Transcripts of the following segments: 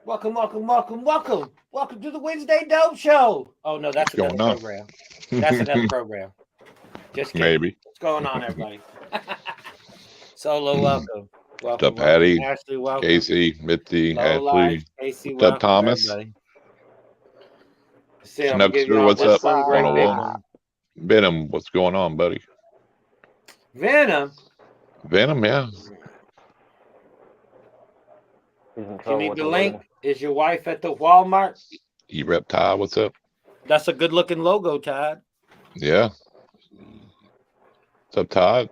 Welcome to the Wednesday Dope Show. Oh no, that's another program. That's another program. Just kidding. Maybe. What's going on, everybody? Solo, welcome. What's up, Patty? Ashley, welcome. Casey, Mitzi, Ashley. Casey, what's up, Thomas? Snuckster, what's up? 101. Venom, what's going on, buddy? Venom, yeah. you need the link. Is your wife at the Walmart? Reptile, what's up? That's a good looking logo, Todd. Yeah. What's up, Todd?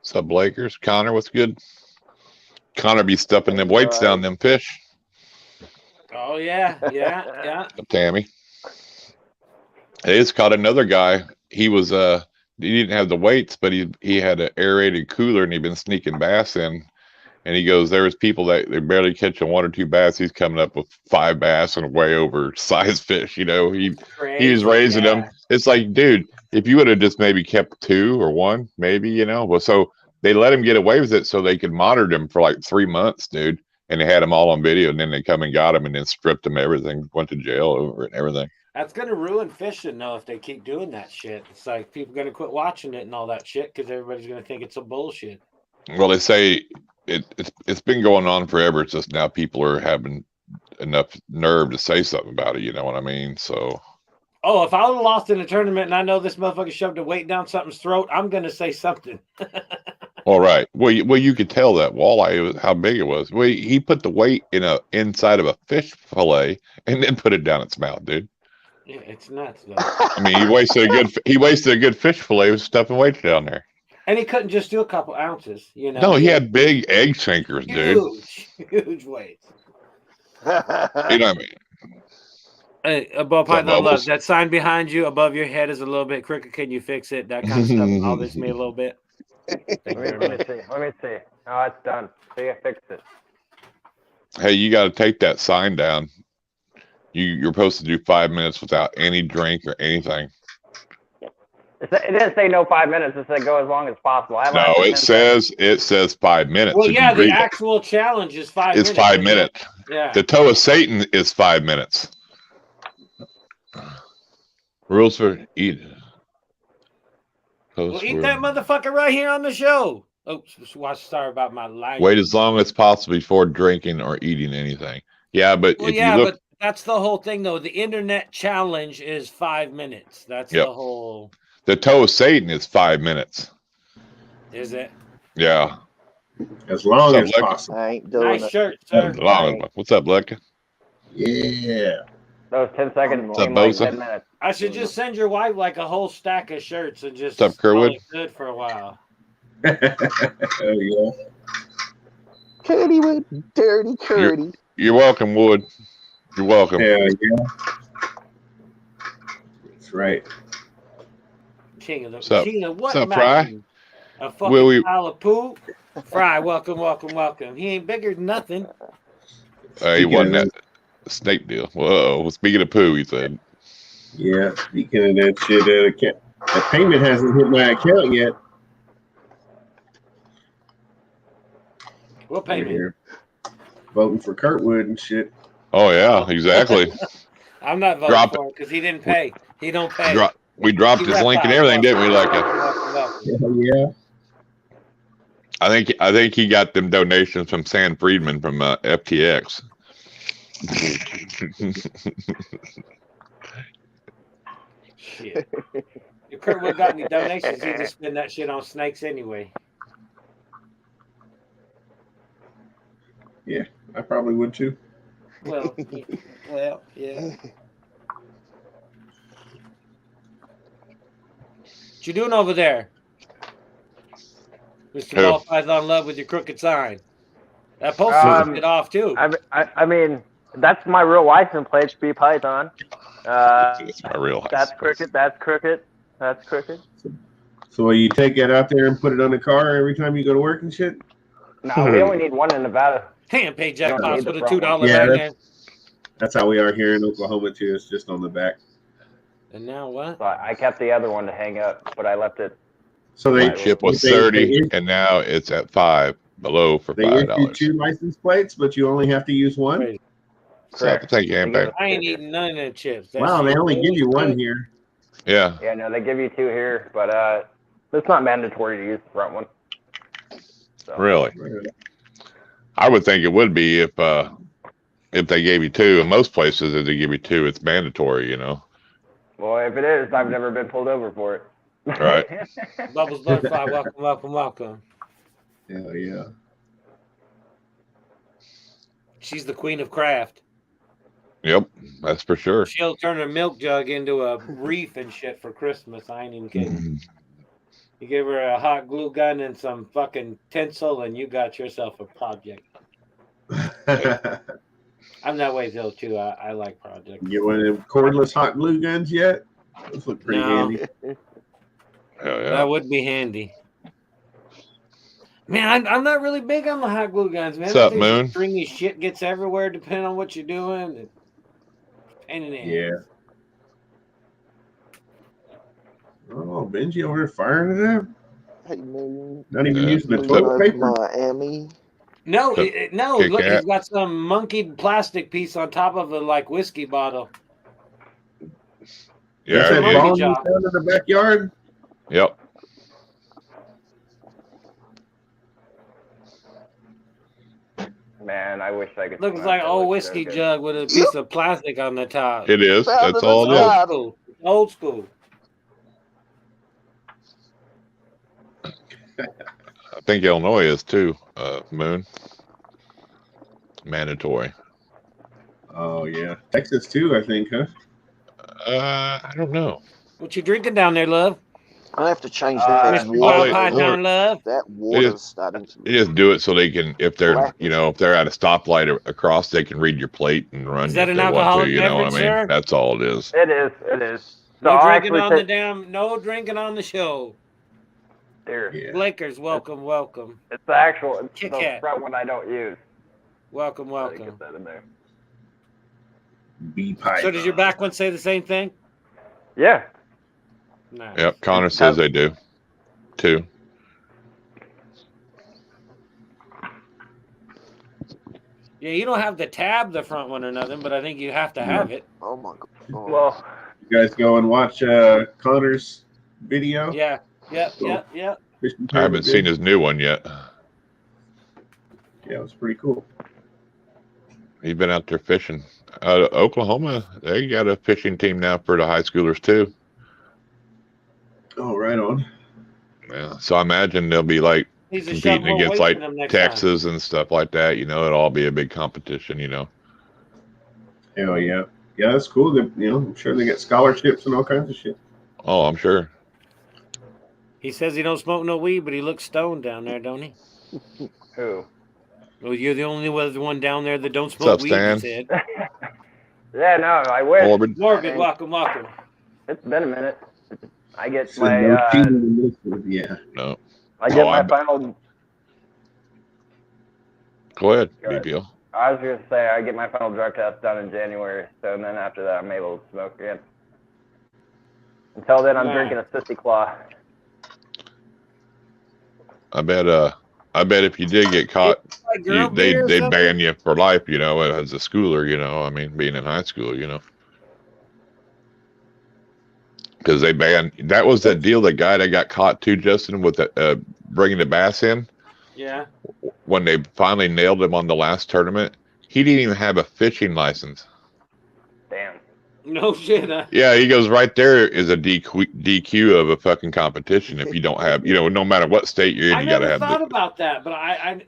What's up, Blakers? Connor, what's good? Connor be stuffing them weights down them fish. Oh yeah. Tammy. They just caught another guy. He was he didn't have the weights, but he had an aerated cooler and he'd been sneaking bass in. And he goes, there was people that they're barely catching 1 or 2 bass. He's coming up with 5 bass and way over size fish. You know, he was raising them. It's like, dude, if you would have just maybe kept 2 or 1, maybe, you know. Well, so they let him get away with it so they could monitor him for like 3 months, dude. And they had him all on video. And then they come and got him and then stripped him everything, went to jail over it and everything. That's going to ruin fishing, though, if they keep doing that shit. It's like people are going to quit watching it and all that shit because everybody's going to think it's a bullshit. Well, they say it's been going on forever. It's just now people are having enough nerve to say something about it. You know what I mean? So. Oh, if I would have lost in a tournament and I know this motherfucker shoved a weight down something's throat, I'm going to say something. All right. Well, you could tell that walleye, how big it was. Well, he put the weight inside of a fish fillet and then put it down its mouth, dude. Yeah, it's nuts, though. I mean, he wasted a good fish fillet with stuffing weights down there. And he couldn't just do a couple ounces, you know. No, he had big egg sinkers, dude. Huge weights. You know what I mean? Hey, above Python Love, that sign behind you above your head is a little bit crooked. Can you fix it? That kind of stuff bothers me a little bit. Let me see. Oh, it's done. See, I fixed it. Hey, you got to take that sign down. You're supposed to do 5 minutes without any drink or anything. It didn't say no 5 minutes. It said go as long as possible. No, it says 5 minutes. Well, yeah, the actual challenge is 5 minutes. It's 5 minutes. Yeah. The toe of Satan is 5 minutes. Rules for eating. Well, eat that motherfucker right here on the show. Oh, sorry about my language. Wait as long as possible before drinking or eating anything. Yeah, but if you look. But that's the whole thing, though. The internet challenge is 5 minutes. That's the whole. The toe of Satan is 5 minutes. Is it? Yeah. As long as possible. I ain't doing nice shirt, sir. What's up, Lecca? Yeah. Those 10 seconds What's up, like 10 minutes. I should just send your wife like a whole stack of shirts and just What's up, Kerwood? Good for a while. There you go. Curdy with dirty Curdy. You're welcome, Wood. You're welcome. Hell yeah. That's right. King of the What's up? King of what? What's up, Fry? A fucking pile of poop. Fry, welcome. He ain't bigger than nothing. He won that snake deal. Whoa. Speaking of poo, he said. Yeah, speaking of that shit, that payment hasn't hit my account yet. What payment? Voting for Kurtwood and shit. Oh, yeah, exactly. I'm not voting for him because he didn't pay. He don't pay. We dropped his link and everything, didn't we? Yeah. I think he got them donations from Sam Friedman from FTX. Shit. If Kurtwood got any donations, he'd just spend that shit on snakes anyway. Yeah, I probably would too. Well, yeah. What you doing over there? Mr. Ball Python Love with your crooked sign. That poster get off too. I mean, that's my real license plate, B Python. That's my real license. That's crooked. So will you take that out there and put it on the car every time you go to work and shit? No, we only need one in Nevada. Hand pay jackpots with a $2 bag. That's how we are here in Oklahoma too. It's just on the back. And now what? So I kept the other one to hang up, but I left it. So the chip was 30, and now it's at 5. below for They issue $5. 2 license plates, but you only have to use 1. Crazy. So I think you ain't bad. I ain't eating none of that chips. That Wow, they shit only give you 1 good. here. Yeah. Yeah, no, they give you 2 here, but it's not mandatory to use the front one. So. Really? I would think it would be if they gave you 2. In most places, if they give you 2, it's mandatory, you know. Well, if it is, I've never been pulled over for it. Right. Bubbles Butterfly, welcome, welcome, welcome. Hell yeah. She's the queen of craft. Yep, that's for sure. She'll turn her milk jug into a reef and shit for Christmas. I ain't even kidding. You give her a hot glue gun and some fucking tinsel, and you got yourself a project. I'm that way though too. I like projects. You want them cordless hot glue guns yet? Those look pretty handy. Hell yeah. That would be handy. Man, I'm not really big on the hot glue guns, man. What's up, Moon? Stringy shit gets everywhere depending on what you're doing. Pain in the ass. Yeah. Oh, Benji over there firing it up. Hey, man. Not even using the Blue toilet Knife, paper. Miami. No, Kit look, Kat. he's got some monkeyed plastic piece on top of a like whiskey bottle. That's Yeah, that it is. ball you job. found in the backyard? Yep. Man, I wish I could. Looks smoke. like That old looks so whiskey good. jug with a piece of plastic on the top. It is. Found That's it all in it the is. bottle. Old school. I think Illinois is too, Moon. Mandatory. Oh, yeah. Texas, too, I think, huh? I don't know. What you drinking down there, love? I have to change Uh, that Mr. Oh, Wild wait, Python, love? That water's starting to. They just do it so they can, if they're, Black. you know, if they're at a stoplight across, they can read your plate and run Is you that if an they want to. alcoholic You know what I beverage, mean? sir? That's all it is. It is. It is. So No I drinking actually on no drinking on the show. there. Yeah. Blakers, welcome, welcome. It's the actual. It's Kit the Kat. front one I don't use. Welcome, Gotta welcome. get that in there. Bee pipe. So does your back one say the same thing? Yeah. Nice. Yep. Connor says they do too. Yeah, you don't have to tab the front one or nothing, but I think you have to have it. Oh my god. Well, You guys go and watch Connor's video? Yeah. Yep. Fishing I haven't tournament seen vid? his new one yet. Yeah, it was pretty cool. He's been out there fishing. Oklahoma, they got a fishing team now for the high schoolers too. Oh, right on. Yeah. So I imagine they'll be like He's a competing shove more against weight like than him next Texas and stuff like that. You know, it'll all be a big competition. You know. Hell yeah. Yeah, that's cool. That, you know, I'm sure they get scholarships and all kinds of shit. Oh, I'm sure. time. He says he don't smoke no weed, but he looks stoned down there, don't he? who? Well, you're the only one down there that don't What's smoke up, weed. Stan? He said. Yeah, no, I wish. Morbid. Morbid, I mean, welcome, welcome. It's been a minute. I get Said my no cheating in this one. Yeah. No. I get Oh, my I bet. final. Go ahead, Go ahead. BPO. I was gonna say I get my final drug test done in January, so then after that I'm able to smoke again. Until then, I'm Wow. drinking a Sissy Claw. I bet if you did get caught, Like girl beer or they'd something? ban you for life. You know, as a schooler. You know, I mean, being in high school. You know. Because they banned. That was that deal. The guy that got caught too, Justin, with the, bringing the bass in. Yeah. When they finally nailed him on the last tournament, he didn't even have a fishing license. Damn. No shit. Yeah, he goes right there is a DQ of a fucking competition if you don't have, you know, no matter what state you're in, I you got to never have. thought about that, but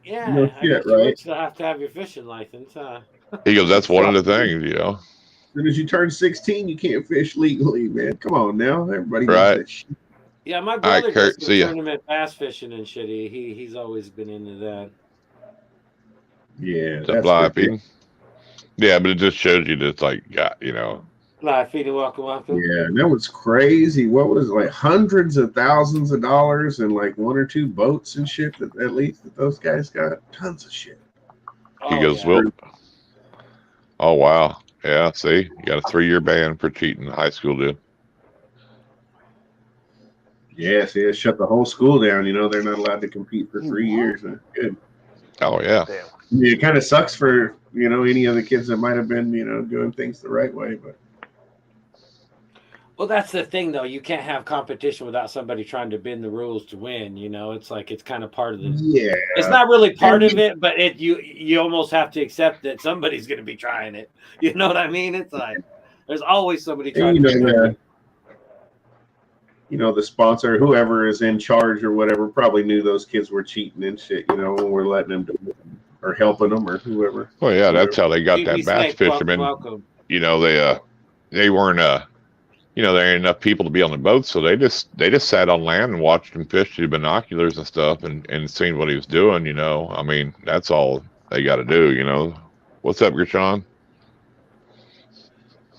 yeah. No I shit, guess you right? would still have to have your fishing license, huh? He goes, that's one of the things, you know. As soon as you turn 16, you can't fish legally, man. Come on now. Everybody knows Right. that shit. Yeah, my right, brother Kurt, does some see ya. tournament bass fishing and shit. He's always been into that. Yeah, It's a that's fly ridiculous. feeding. Yeah, but it just shows you that it's like, you know. Live feeding, welcome, welcome. Yeah, and that was crazy. What was it, like hundreds of thousands of dollars and like 1 or 2 boats and shit that at least that those guys got? Tons of shit. He Oh, goes, yeah. well, oh, wow. Yeah, see, you got a 3-year ban for cheating in high school, dude. Yeah, see, they shut the whole school down. You know, they're not allowed to compete for 3 years. Good. Oh yeah. Damn. I mean, it kind of sucks for any of the kids that might have been doing things the right way, but Well, that's the thing, though. You can't have competition without somebody trying to bend the rules to win. It's like it's kind of part of the. yeah, It's not really part of it, but you almost have to accept that somebody's going to be trying it. You know what I mean? It's like there's always somebody trying to be the sponsor, whoever is in charge or whatever, probably knew those kids were cheating and shit. When we're letting them do it or helping them or whoever. Well, yeah, that's how they got that bass Snake, fisherman. welcome. They weren't there ain't enough people to be on the boat, so they just sat on land and watched him fish through binoculars and stuff and seen what he was doing. I mean, that's all they got to do. What's up, Gershon?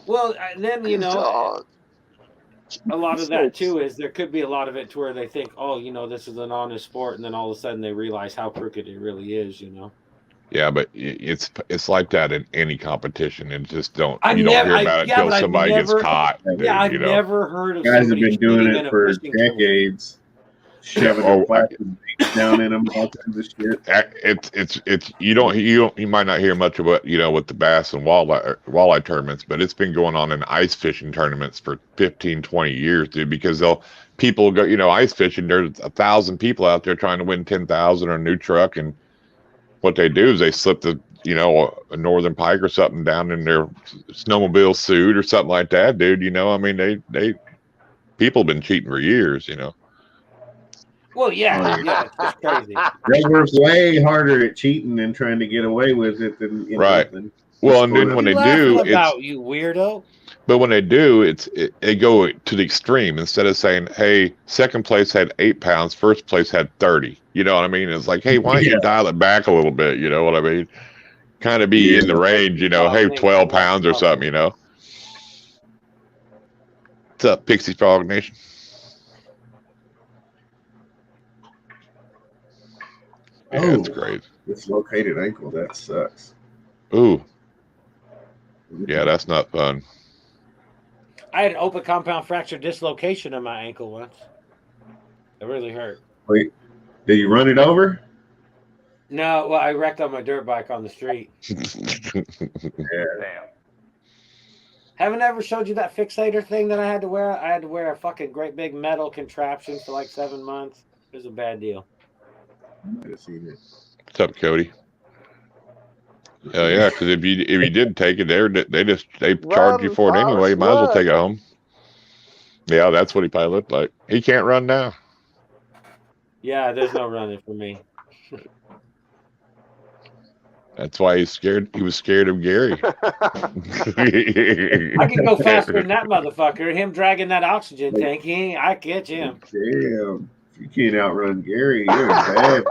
Well, and then a lot of that too is there could be a lot of it to where they think, oh, this is an honest sport, and then all of a sudden they realize how crooked it really is. Yeah, but it's like that in any competition, and just don't don't hear about it until somebody gets caught. Yeah, I've never heard of guys have been doing it for decades, shoving their plastic baits down in them, all kinds of shit. It's you might not hear much of what with the bass and walleye tournaments, but it's been going on in ice fishing tournaments for 15, 20 years, dude. Because people go ice fishing. There's 1,000 people out there trying to win 10,000 or a new truck, and what they do is they slip a northern pike or something down in their snowmobile suit or something like that, dude. I mean, they people have been cheating for years. Well, yeah, it's just crazy. They work way harder at cheating and trying to get away with it than right. Well, and then when they do, about you weirdo. But when they do, they go to the extreme. Instead of saying, "Hey, second place had 8 pounds, first place had 30." You know what I mean? It's like, hey, why don't you dial it back a little bit? You know what I mean? Kind of be in the range. Hey, 12 pounds or something. What's up, Pixie Frog Nation? Yeah, it's great. Dislocated ankle. That sucks. Ooh. Yeah, that's not fun. I had an open compound fracture dislocation in my ankle once. It really hurt. Wait, did you run it over? No, well, I wrecked on my dirt bike on the street. Yeah. Damn. Haven't I ever showed you that fixator thing that I had to wear? I had to wear a fucking great big metal contraption for like 7 months. It was a bad deal. I might have seen it. What's up, Cody? Yeah, because if you did take it there, they charge you for it anyway. You might as well take it home. Yeah, that's what he probably looked like. He can't run now. Yeah, there's no running for me. That's why he's scared. He was scared of Gary. I can go faster than that motherfucker. Him dragging that oxygen tank, I catch him. Damn, if you can't outrun Gary, you're bad.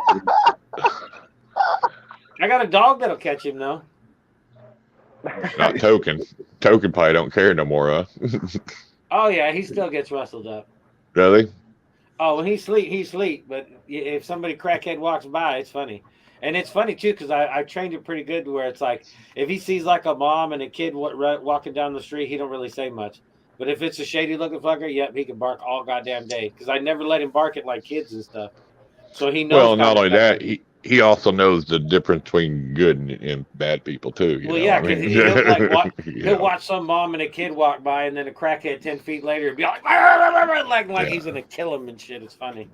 I got a dog that'll catch him though. Not Token. Token probably don't care no more, huh? Oh yeah, he still gets rustled up. Really? Oh, when he sleep. But if somebody crackhead walks by, it's funny. And it's funny too because I trained it pretty good to where it's like if he sees like a mom and a kid walking down the street, he don't really say much. But if it's a shady looking fucker, yep, he can bark all goddamn day because I never let him bark at like kids and stuff. So he knows. Well, not only that, he also knows the difference between good and bad people too. Well, yeah, because he'll watch some mom and a kid walk by, and then a crackhead 10 feet later and be like he's gonna kill him and shit. It's funny.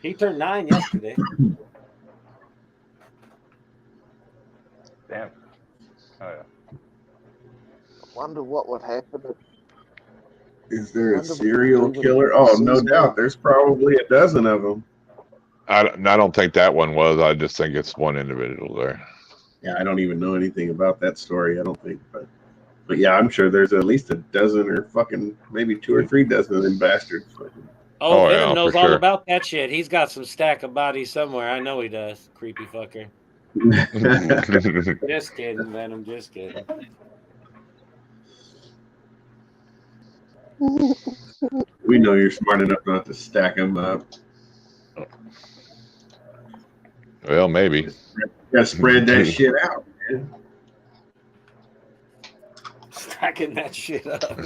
He turned 9 yesterday. Damn. Oh yeah. Wonder what would happen if Is there a serial killer? Oh, no doubt. There's probably a dozen of them. I don't think that one was. I just think it's one individual there. Yeah, I don't even know anything about that story. I don't think, but yeah, I'm sure there's at least a dozen or fucking maybe 2 or 3 dozen of them bastards. Oh, yeah, Venom knows for all sure. about that shit. He's got some stack of bodies somewhere. I know he does. Creepy fucker. Just kidding, Venom. Just kidding. We know you're smart enough not to stack them up. Well, maybe. Gotta spread that shit out, man. Stacking that shit up.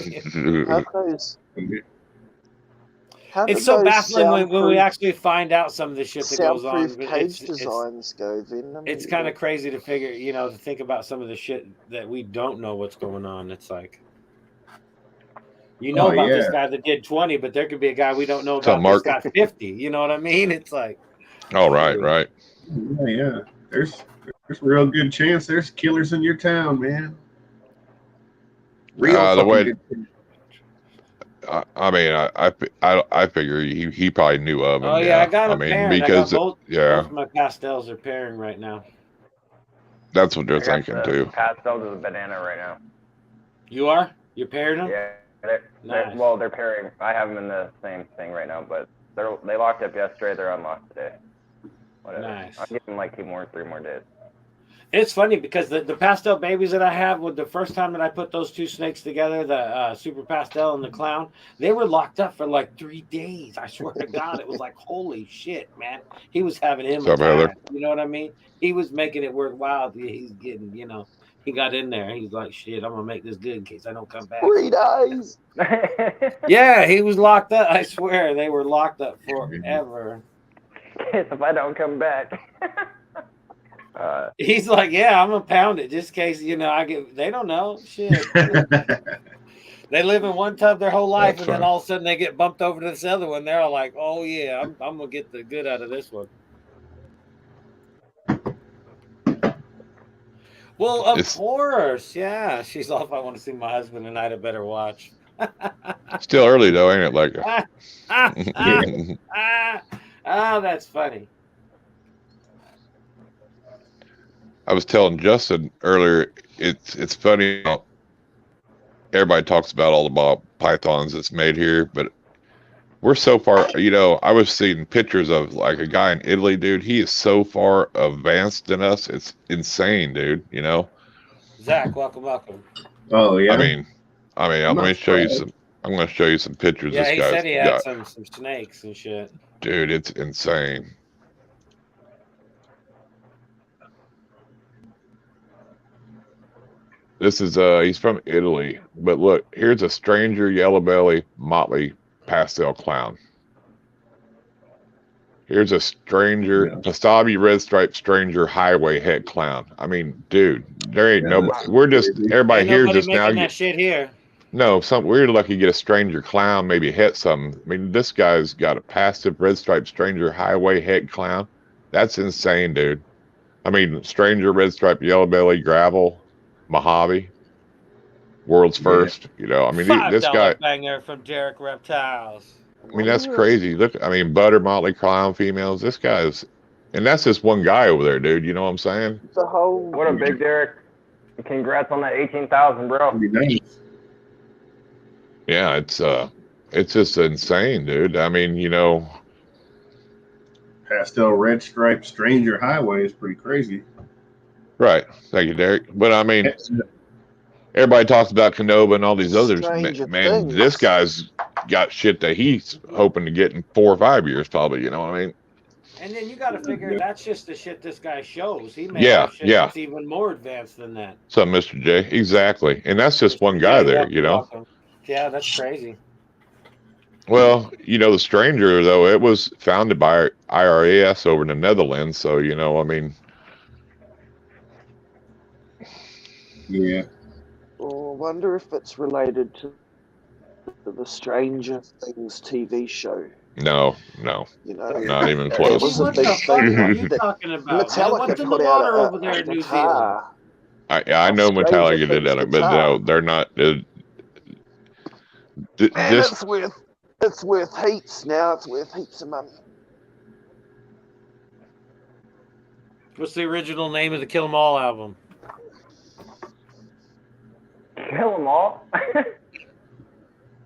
how How It's did so those baffling when we soundproof- actually find out some of the shit that goes on. soundproof But cage designs go, Venom? it's kind of crazy to figure, to think about some of the shit that we don't know what's going on. It's like, Oh, about this yeah. guy that did 20, but there could be a guy we don't know What's up, about that's Mark? got 50. You know what I mean? It's like, Oh, right, right. Yeah. There's a real good chance there's killers in your town, man. Real The way fucking good. I mean, I figure he probably knew of him. oh yeah, I got I a mean, pairing. because I got both yeah, of my pastels are pairing right now. that's what they're I got thinking the too. pastels of the banana right now. You are? You're pairing them? Yeah, Nice. they're pairing. I have them in the same thing right now, but they locked up yesterday. They're unlocked today. Whatever. Nice. I'll give them like 3 more days. It's funny because the pastel babies that I have, with the first time that I put those two snakes together, the super pastel and the clown, they were locked up for like 3 days. I swear to God, it was like, holy shit, man. He was having him a What's up, Heather? time. You know what I mean? He was making it worthwhile. He's getting, he got in there. He's like, shit, I'm gonna make this good in case I don't come back. 3 days. Yeah, he was locked up. I swear they were locked up forever. If I don't come back. He's like, yeah, I'm gonna pound it just in case, they don't know. Shit. They live in one tub their whole life, That's and then right. all of a sudden they get bumped over to this other one. They're all like, oh yeah, I'm gonna get the good out of this one. Well, of course, yeah. She's off. I want to see my husband tonight. I better watch. Still early though, ain't it? Like, Oh, that's funny. I was telling Justin earlier, it's funny how everybody talks about all the ball pythons that's made here, but we're so far, I was seeing pictures of like a guy in Italy, dude. He is so far advanced than us. It's insane, dude, Zach, welcome. Oh, yeah. I mean, I'm going to show you some pictures Yeah, this he guy's said he had got. some snakes and shit. Dude, it's insane. This is he's from Italy, but look, here's a stranger yellow belly motley pastel clown. Here's a stranger Pastabi red stripe stranger highway head clown. I mean, dude, there ain't nobody. We're just everybody Ain't here nobody just now. making that shit here. No, we're lucky to get a stranger clown, maybe hit something. I mean, this guy's got a passive red stripe stranger highway head clown. That's insane, dude. I mean, stranger red stripe yellow belly gravel Mojave. World's first, I mean, this guy, $5 banger from Derek Reptiles. I mean, that's crazy. Look, I mean, butter motley clown females. This guy's, and that's just one guy over there, dude. You know what I'm saying? The whole. What a big Derek! Congrats on that 18,000, bro. Nice. Yeah, it's just insane, dude. I mean, Pastel red stripe stranger highway is pretty crazy. right. Thank you, Derek. But I mean, everybody talks about Canova and all these others. Man, this guy's got shit that he's hoping to get in 4 or 5 years, probably. You know what I mean? And then you got to figure that's just the shit this guy shows. He may have shit that's even more advanced than that. So, Mr. J, exactly, and that's just one guy there. Yeah, that's crazy. Well, the stranger though, it was founded by IRAS over in the Netherlands. So, I mean, yeah. Oh, I wonder if it's related to the Stranger Things TV show. No, not even close. It was a big thing. What are you talking about? Metallica What's in put the out water over there in New Zealand? I know Metallica did that, but no, they're not. It's worth heaps now. It's worth heaps of money. What's the original name of the Kill 'Em All album? Kill 'em all.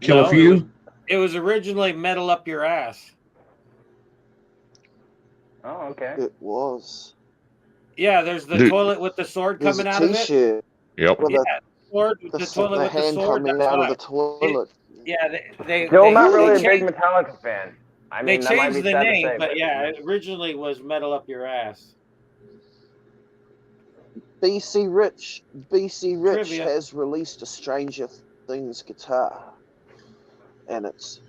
Kill a few. It was originally Metal Up Your Ass. Oh, okay. It was. Yeah, there's the toilet with the sword coming out of it. Yep. Yeah, sword with the toilet with the hand sword coming out of the toilet. They Still not really a big Metallica fan. I mean, they that might changed be the sad to name, say, but yeah, it originally was Metal Up Your Ass. BC Rich Trivia. has released a Stranger Things guitar, and it's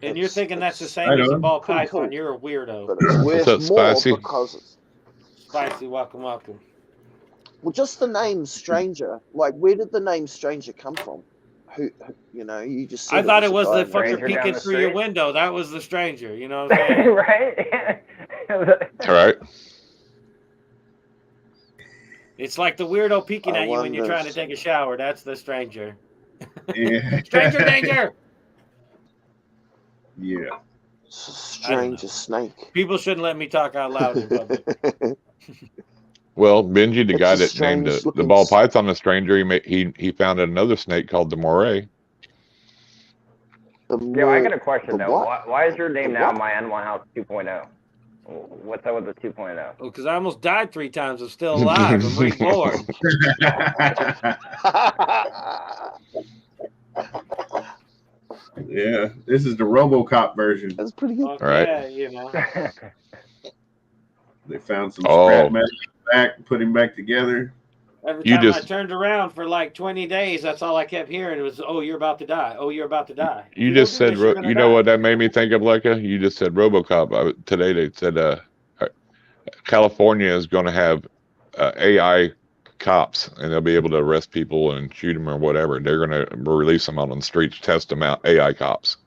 And you're thinking that's the same Right as a on. ball Pretty python. cool. You're a weirdo. But it's worth up, more Spicy? because it's, Spicy, welcome, welcome. well, just the name Stranger. Like, where did the name Stranger come from? Who you know, you just said I thought it was a the guy. fucker Stranger down peeking the through your street. window. That was the stranger. You know what I'm saying? Right? All right. It's like the weirdo peeking I at you when you're wonder- trying to take a shower. That's the stranger. Yeah. Stranger danger! Yeah. It's a stranger snake. People shouldn't let me talk out loud in public. Well, Benji, the It's guy a that named the strange-looking ball python a stranger, he found another snake called the moray. Yeah, I got a question the though. what? Why is your name The now what? My Animal House 2.0? What's up with the 2.0? Well, because I almost died 3 times. I'm still alive. I'm reborn. Yeah. This is the RoboCop version. That's pretty good. Fuck All right. yeah, you know. They found some Oh. scrap metal back, put him back together. Every You time I just- turned around for like 20 days, that's all I kept hearing. It was, "Oh, you're about to die. Oh, you're about to die." You If just don't said, do this, you're gonna you know die. what that made me think of, Leica? You just said RoboCop. Today they said California is going to have AI cops, and they'll be able to arrest people and shoot them or whatever. They're going to release them out on the streets, test them out. AI cops.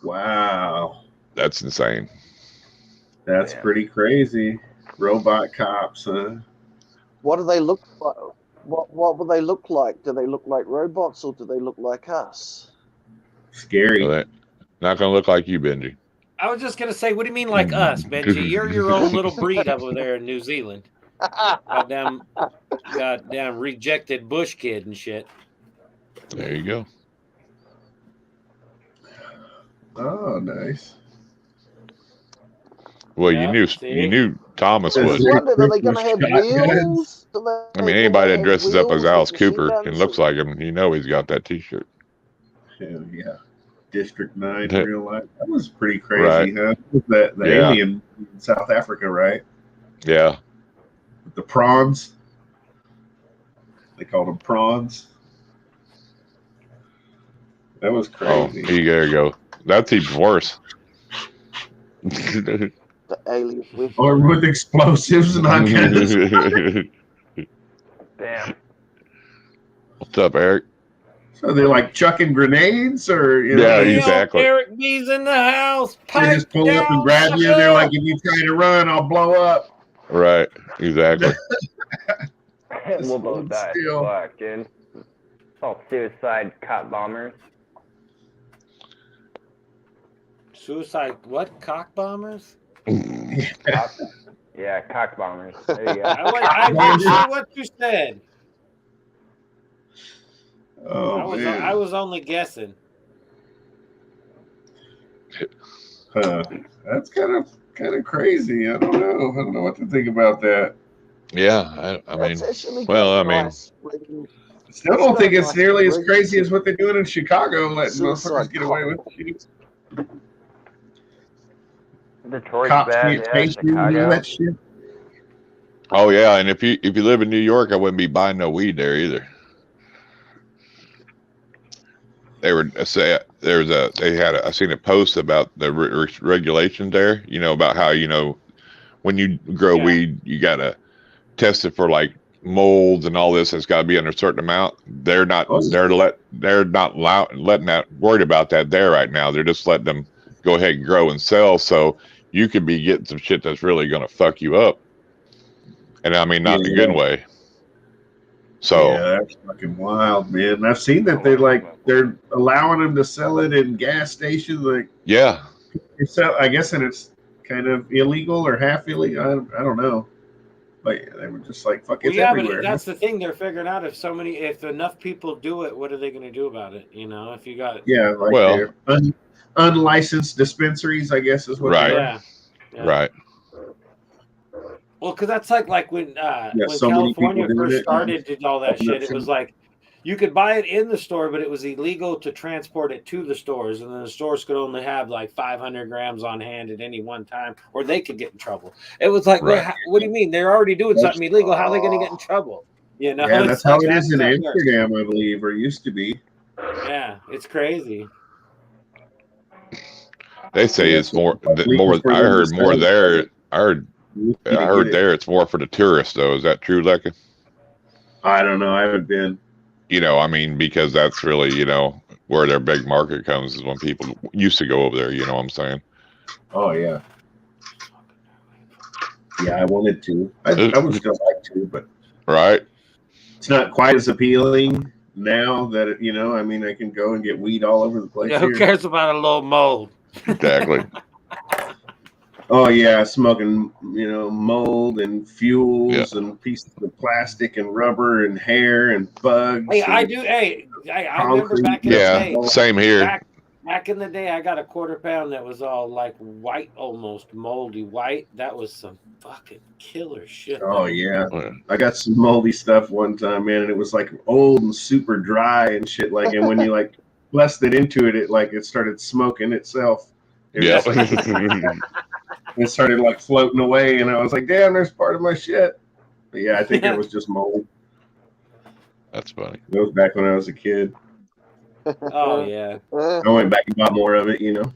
Wow. That's insane. That's Yeah. pretty crazy. Robot cops, huh? What do they look like? What will they look like? Do they look like robots or do they look like us? Scary. So that, not going to look like you, Benji. I was just gonna say, what do you mean like us, Benji? You're your own little breed over there in New Zealand. Goddamn rejected bush kid and shit. There you go. Oh, nice. Well, Yeah, you see? knew Thomas I Is was. was there wondering, are they going to have shotguns? wheels? I mean, anybody that dresses up as Alice Cooper and looks like him, you know he's got that T-shirt. Hell yeah. District 9 That- in real life. That was pretty crazy, huh? The Yeah. alien in South Africa, right? Yeah. With the prawns. They called them prawns. That was Oh, crazy. there you go. That's even worse. The alien with Or with explosives and all kinds of Damn. What's up, Eric? So they're like chucking grenades, or you know, Yeah, they, exactly. Eric B's in the house. they just pull up and grab you. And they're like, if you try to run, I'll blow up. Right. Exactly. We'll both die. Still. Fuck, dude. It's all suicide cop bombers. Suicide what? Cock bombers? Cock, yeah, cock bombers. There you go. I didn't say what you said. Oh man, I was only guessing. That's kind of crazy. I don't know what to think about that. Yeah. I mean, That's actually well, I quite mean, nice reading Still don't think it's Nice nearly as rig. crazy as what they're doing in Chicago, letting Suicide motherfuckers get away cop. with shit. Detroit's Cops bad, can't yeah. chase you and all Chicago. that shit. oh yeah. And if you live in New York, I wouldn't be buying no weed there either. They were I seen a post about the regulations there. You know about how when you grow Yeah. weed, you gotta test it for like molds and all this. It's got to be under a certain amount. They're not. Oh, They're not letting that worried about that there right now. They're just letting them go ahead and grow and sell. So you could be getting some shit that's really gonna fuck you up. And I mean, not in a good way. So Yeah, that's fucking wild, man. I've seen that they're allowing them to sell it in gas stations. Like, yeah. I guess, and it's kind of illegal or half illegal. I don't know. But they were just like, fuck, Well, it's yeah, everywhere. but that's the thing. They're figuring out if enough people do it, what are they going to do about it? You know, if you got Yeah, like Well- they're unlicensed dispensaries, I guess is what Right. they are. yeah. Right. Well, because that's like when so many California people doing first it. started did all that shit. It was like you could buy it in the store, but it was illegal to transport it to the stores, and then the stores could only have like 500 grams on hand at any one time, or they could get in trouble. It was like, Right. what do you mean? They're already doing something illegal. How are they going to get in trouble? You know, Yeah, It's that's how like, it is in how it works. Amsterdam, I believe, or used to be. Yeah, it's crazy. They say it's more. I heard more there. I heard there it's more for the tourists though. Is that true, Lecca? I don't know. I haven't been. You know, I mean, because that's really, you know, where their big market comes is when people used to go over there. You know what I'm saying? Oh yeah. Yeah, I wanted to. I would still like to, but right. It's not quite as appealing now that it, you know. I mean, I can go and get weed all over the place. Yeah, who cares about a little mold? Exactly. Oh yeah, smoking, you know, mold and fuels and pieces of plastic and rubber and hair and bugs. Hey, and I do. Hey, I remember back in the day. Same here. Back in the day, I got a quarter-pound that was all like white, almost moldy white. That was some fucking killer shit. Oh yeah, I got some moldy stuff one time, man, and it was like old and super dry and shit. Like, and when you like blessed it into it, it started smoking itself. Yeah. It started like floating away, and I was like, "Damn, there's part of my shit." But yeah, I think it was just mold. That's funny. It was back when I was a kid. Oh yeah. I went back and bought more of it, you know.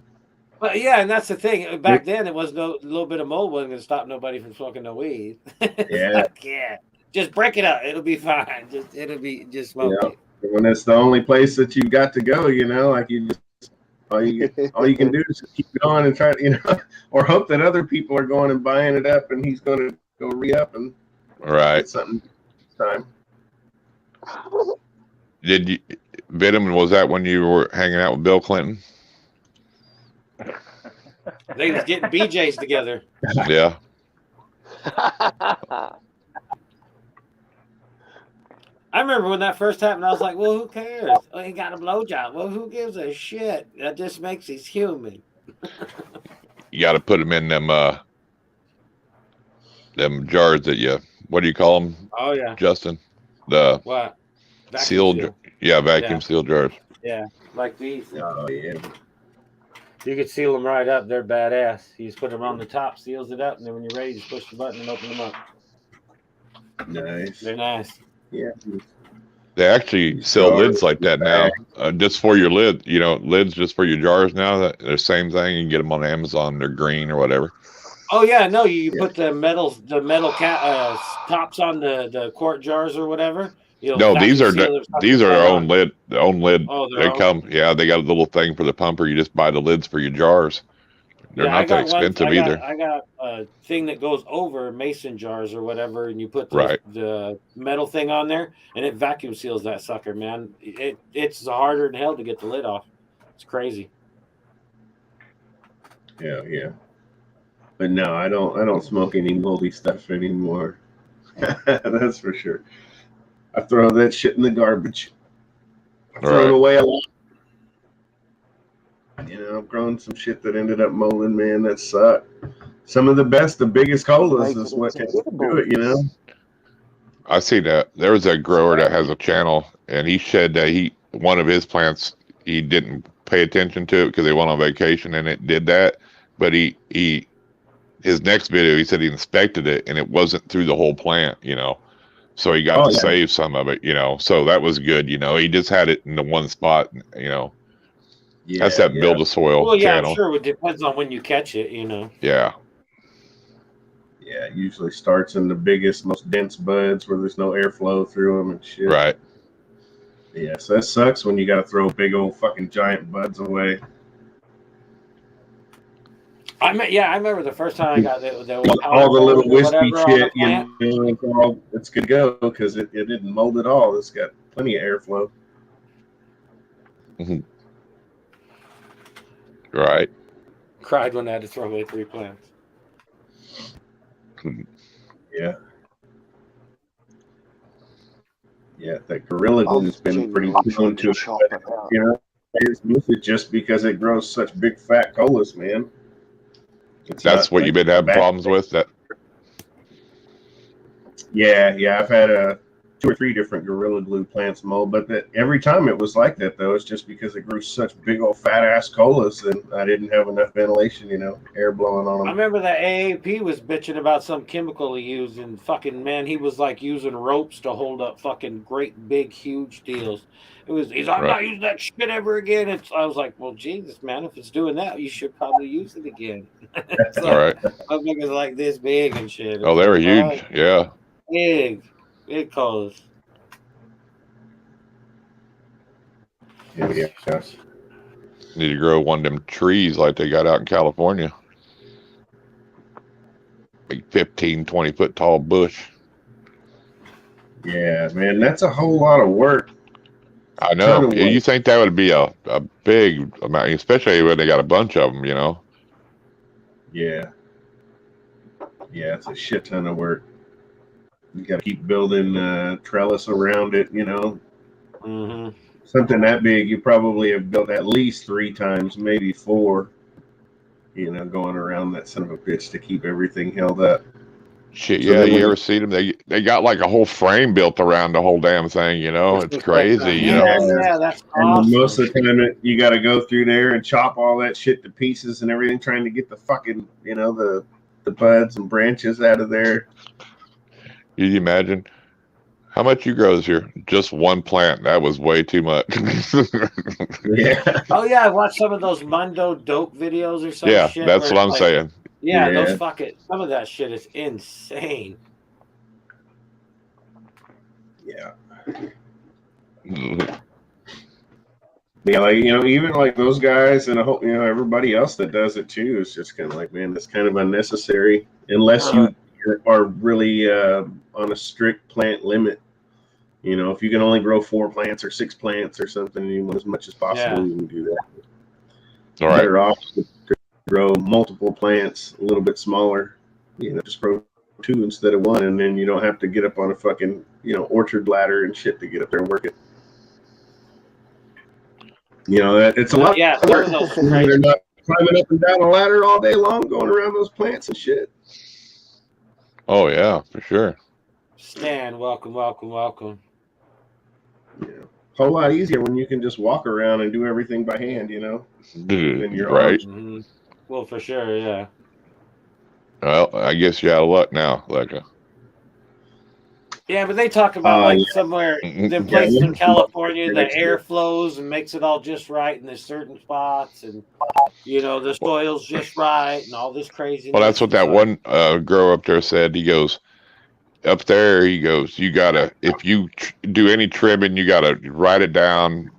But yeah, and that's the thing. Back then, it was a little bit of mold wasn't going to stop nobody from smoking no weed. Yeah. Yeah. Just break it up. It'll be fine. It'll be just smoke it. When it's the only place that you've got to go, you know, like you just all you can do is just keep going and try to, you know, or hope that other people are going and buying it up, and he's going to go re-up and get something this time. Did you, Venom? Was that when you were hanging out with Bill Clinton? They was getting BJs together. Yeah. I remember when that first happened, I was like, well, who cares? Oh, he got a blowjob. Well, who gives a shit? That just makes he's human. You got to put them in them jars that you, what do you call them? Oh, yeah. Justin? The what? Sealed, vacuum sealed jars. Yeah, like these. Oh, yeah. You could seal them right up. They're badass. You just put them on the top, seals it up, and then when you're ready, just push the button and open them up. Nice. They're nice. Yeah. They actually sell lids like that now, just for your lid. You know, lids just for your jars now. They're the same thing. You can get them on Amazon. They're green or whatever. Oh yeah, no, you put the metal tops on the quart jars or whatever. No, these are their own lid. The own lid. Oh, they come. Yeah, they got a little thing for the pumper. You just buy the lids for your jars. They're not that expensive either. I got a thing that goes over mason jars or whatever, and you put the metal thing on there, and it vacuum seals that sucker, man. It's harder than hell to get the lid off. It's crazy. Yeah, yeah. But no, I don't smoke any moldy stuff anymore. That's for sure. I throw that shit in the garbage. I throw it away a lot. You know, I've grown some shit that ended up molding, man. That sucked. Some of the biggest colas is what can do it, you know? I see that. There was a grower that has a channel, and he said that one of his plants, he didn't pay attention to it because they went on vacation and it did that. But his next video, he said he inspected it and it wasn't through the whole plant, you know? So he got to save some of it, you know? So that was good, you know? He just had it in the one spot, you know? Yeah, that's that build a soil channel. I'm sure it depends on when you catch it, you know. Yeah. Yeah, it usually starts in the biggest, most dense buds where there's no airflow through them and shit. Right. Yeah, so that sucks when you got to throw big old fucking giant buds away. I remember the first time I got all the little wispy shit, you know, it's good to go because it didn't mold at all. It's got plenty of airflow. Mm-hmm. Right. Cried when I had to throw away 3 plants. Yeah. Yeah, that Gorilla has been pretty prone to it. You know, it's mostly just because it grows such big fat colas, man. That's what you've been having problems with? That. Yeah, I've had 2 or 3 different Gorilla Glue plants mold, but that every time it was like that though. It's just because it grew such big old fat ass colas, and I didn't have enough ventilation, air blowing on them. I remember that AAP was bitching about some chemical he used, and fucking man, he was like using ropes to hold up fucking great big huge deals. He's like, I'm not using that shit ever again. I was like, well, Jesus, man, if it's doing that, you should probably use it again. It's like, All right. motherfuckers like this big and shit. Oh, they were huge. Yeah. Big colas. Yeah. Need to grow one of them trees like they got out in California. Big 15, 20 foot tall bush. Yeah, man, that's a whole lot of work. I know. You think that would be a big amount, especially when they got a bunch of them, Yeah. Yeah, it's a shit ton of work. You got to keep building trellis around it, Mm-hmm. Something that big, you probably have built at least 3 times, maybe 4, going around that son of a bitch to keep everything held up. Shit, yeah, you ever seen them? They got like a whole frame built around the whole damn thing, It's crazy, Yeah, that's and awesome. most of the time, you got to go through there and chop all that shit to pieces and everything, trying to get the fucking, the buds and branches out of there. Can you imagine how much you grow this year? Just one plant. That was way too much. Yeah. Oh yeah, I watched some of those Mundo dope videos or some shit. Yeah, that's what I'm saying. Yeah, those some of that shit is insane. Yeah. Yeah, like, even like those guys and everybody else that does it too is just kind of like, man, that's kind of unnecessary unless you are really on a strict plant limit. If you can only grow 4 plants or 6 plants or something, you want as much as possible, you can do that. All right. Better off to grow multiple plants a little bit smaller, just grow 2 instead of 1, and then you don't have to get up on a fucking, orchard ladder and shit to get up there and work it. It's a lot. Yeah, They're not climbing up and down a ladder all day long, going around those plants and shit. Oh yeah, for sure. Stan, welcome. Yeah, whole lot easier when you can just walk around and do everything by hand, than your right. Mm-hmm. Well, for sure, yeah. Well, I guess you're out of luck now, Leica. Yeah, but they talk about somewhere, the places in California, the air flows and makes it all just right in there's certain spots, and the soil's just right and all this crazy. Well, that's what that one grower up there said. He goes, up there, he goes, you gotta, if you do any trimming, you gotta write it down,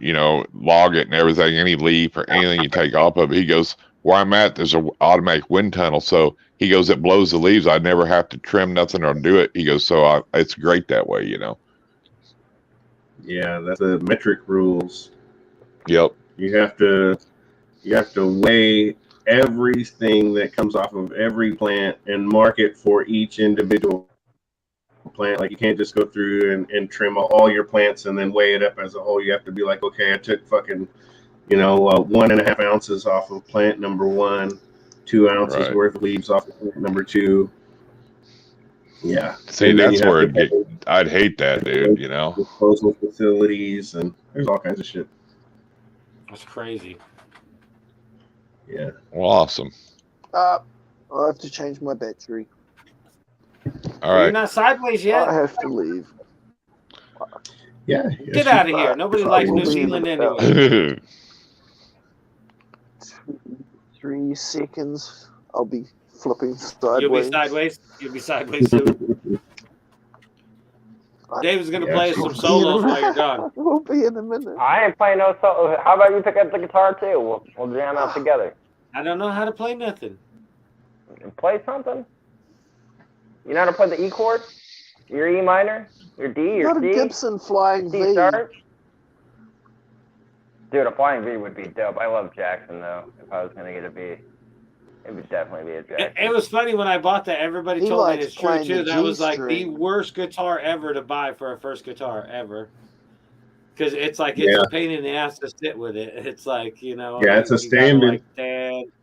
log it and everything, any leaf or anything you take off of it. He goes, where I'm at, there's an automatic wind tunnel. So he goes, it blows the leaves. I never have to trim nothing or do it. He goes, so it's great that way, Yeah, that's the metric rules. Yep. You have to weigh everything that comes off of every plant and mark it for each individual plant. Like, you can't just go through and trim all your plants and then weigh it up as a whole. You have to be like, okay, I took fucking 1.5 ounces off of plant number 1, 2 ounces worth of leaves off of plant number 2. Yeah. See, that's where I'd hate that, dude. Disposal facilities, and there's all kinds of shit. That's crazy. Yeah. Well, awesome. I'll have to change my battery. All right. You're not sideways yet. I have to leave. Yeah. Get out of here. Nobody likes New Zealand anyway. 3 seconds. I'll be flipping sideways. You'll be sideways soon. David's gonna play some solos while you're gone. We'll be in a minute. I ain't playing no solo. How about you pick up the guitar too? We'll jam out together. I don't know how to play nothing. Play something. You know how to play the E chord? Your E minor? Your D? Your Not C? a Gibson Flying C V. sharp? Dude, a Flying V would be dope. I love Jackson though. If I was gonna get a V, it would definitely be a Jackson. It was funny when I bought that. Everybody He told me likes it's true playing too. the That was like the G-string. worst guitar ever to buy for a first guitar ever. Because it's like it's a pain in the ass to sit with it. It's like Yeah, it's a standing.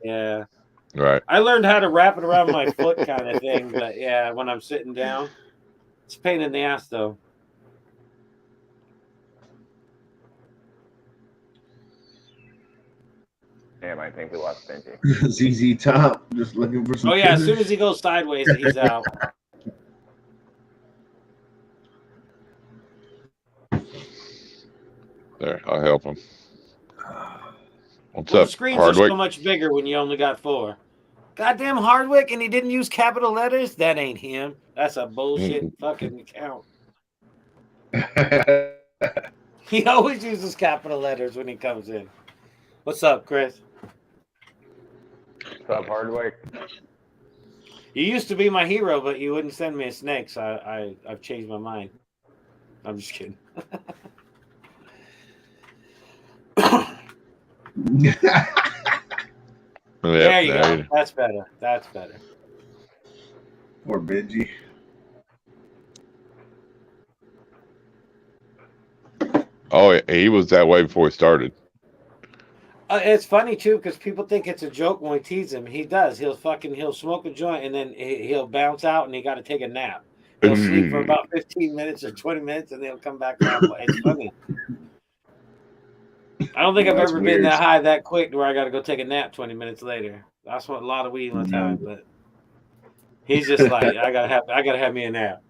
Yeah. Right. I learned how to wrap it around my foot kind of thing, but yeah, when I'm sitting down, it's a pain in the ass though. Damn, I think we lost Benji. ZZ Top, just looking for some. Oh yeah, as soon killers. as he goes sideways, he's out. There, I'll help him. What's Well, up, the screens are Hardwick? so much bigger when you only got 4. Goddamn Hardwick, and he didn't use capital letters? That ain't him. That's a bullshit fucking account. He always uses capital letters when he comes in. What's up, Chris? What's up, Hardwick? You used to be my hero, but you wouldn't send me a snake, so I've changed my mind. I'm just kidding. There you go. That's better. That's better. Poor Benji. Oh, he was that way before he started. It's funny too because people think it's a joke when we tease him. He does. He'll smoke a joint and then he'll bounce out and he got to take a nap. He'll sleep for about 15 minutes or 20 minutes and then he'll come back around. It's funny. I don't think I've ever been that high that quick where I got to go take a nap 20 minutes later. That's what a lot of weed one time, but he's just like, I gotta have me a nap.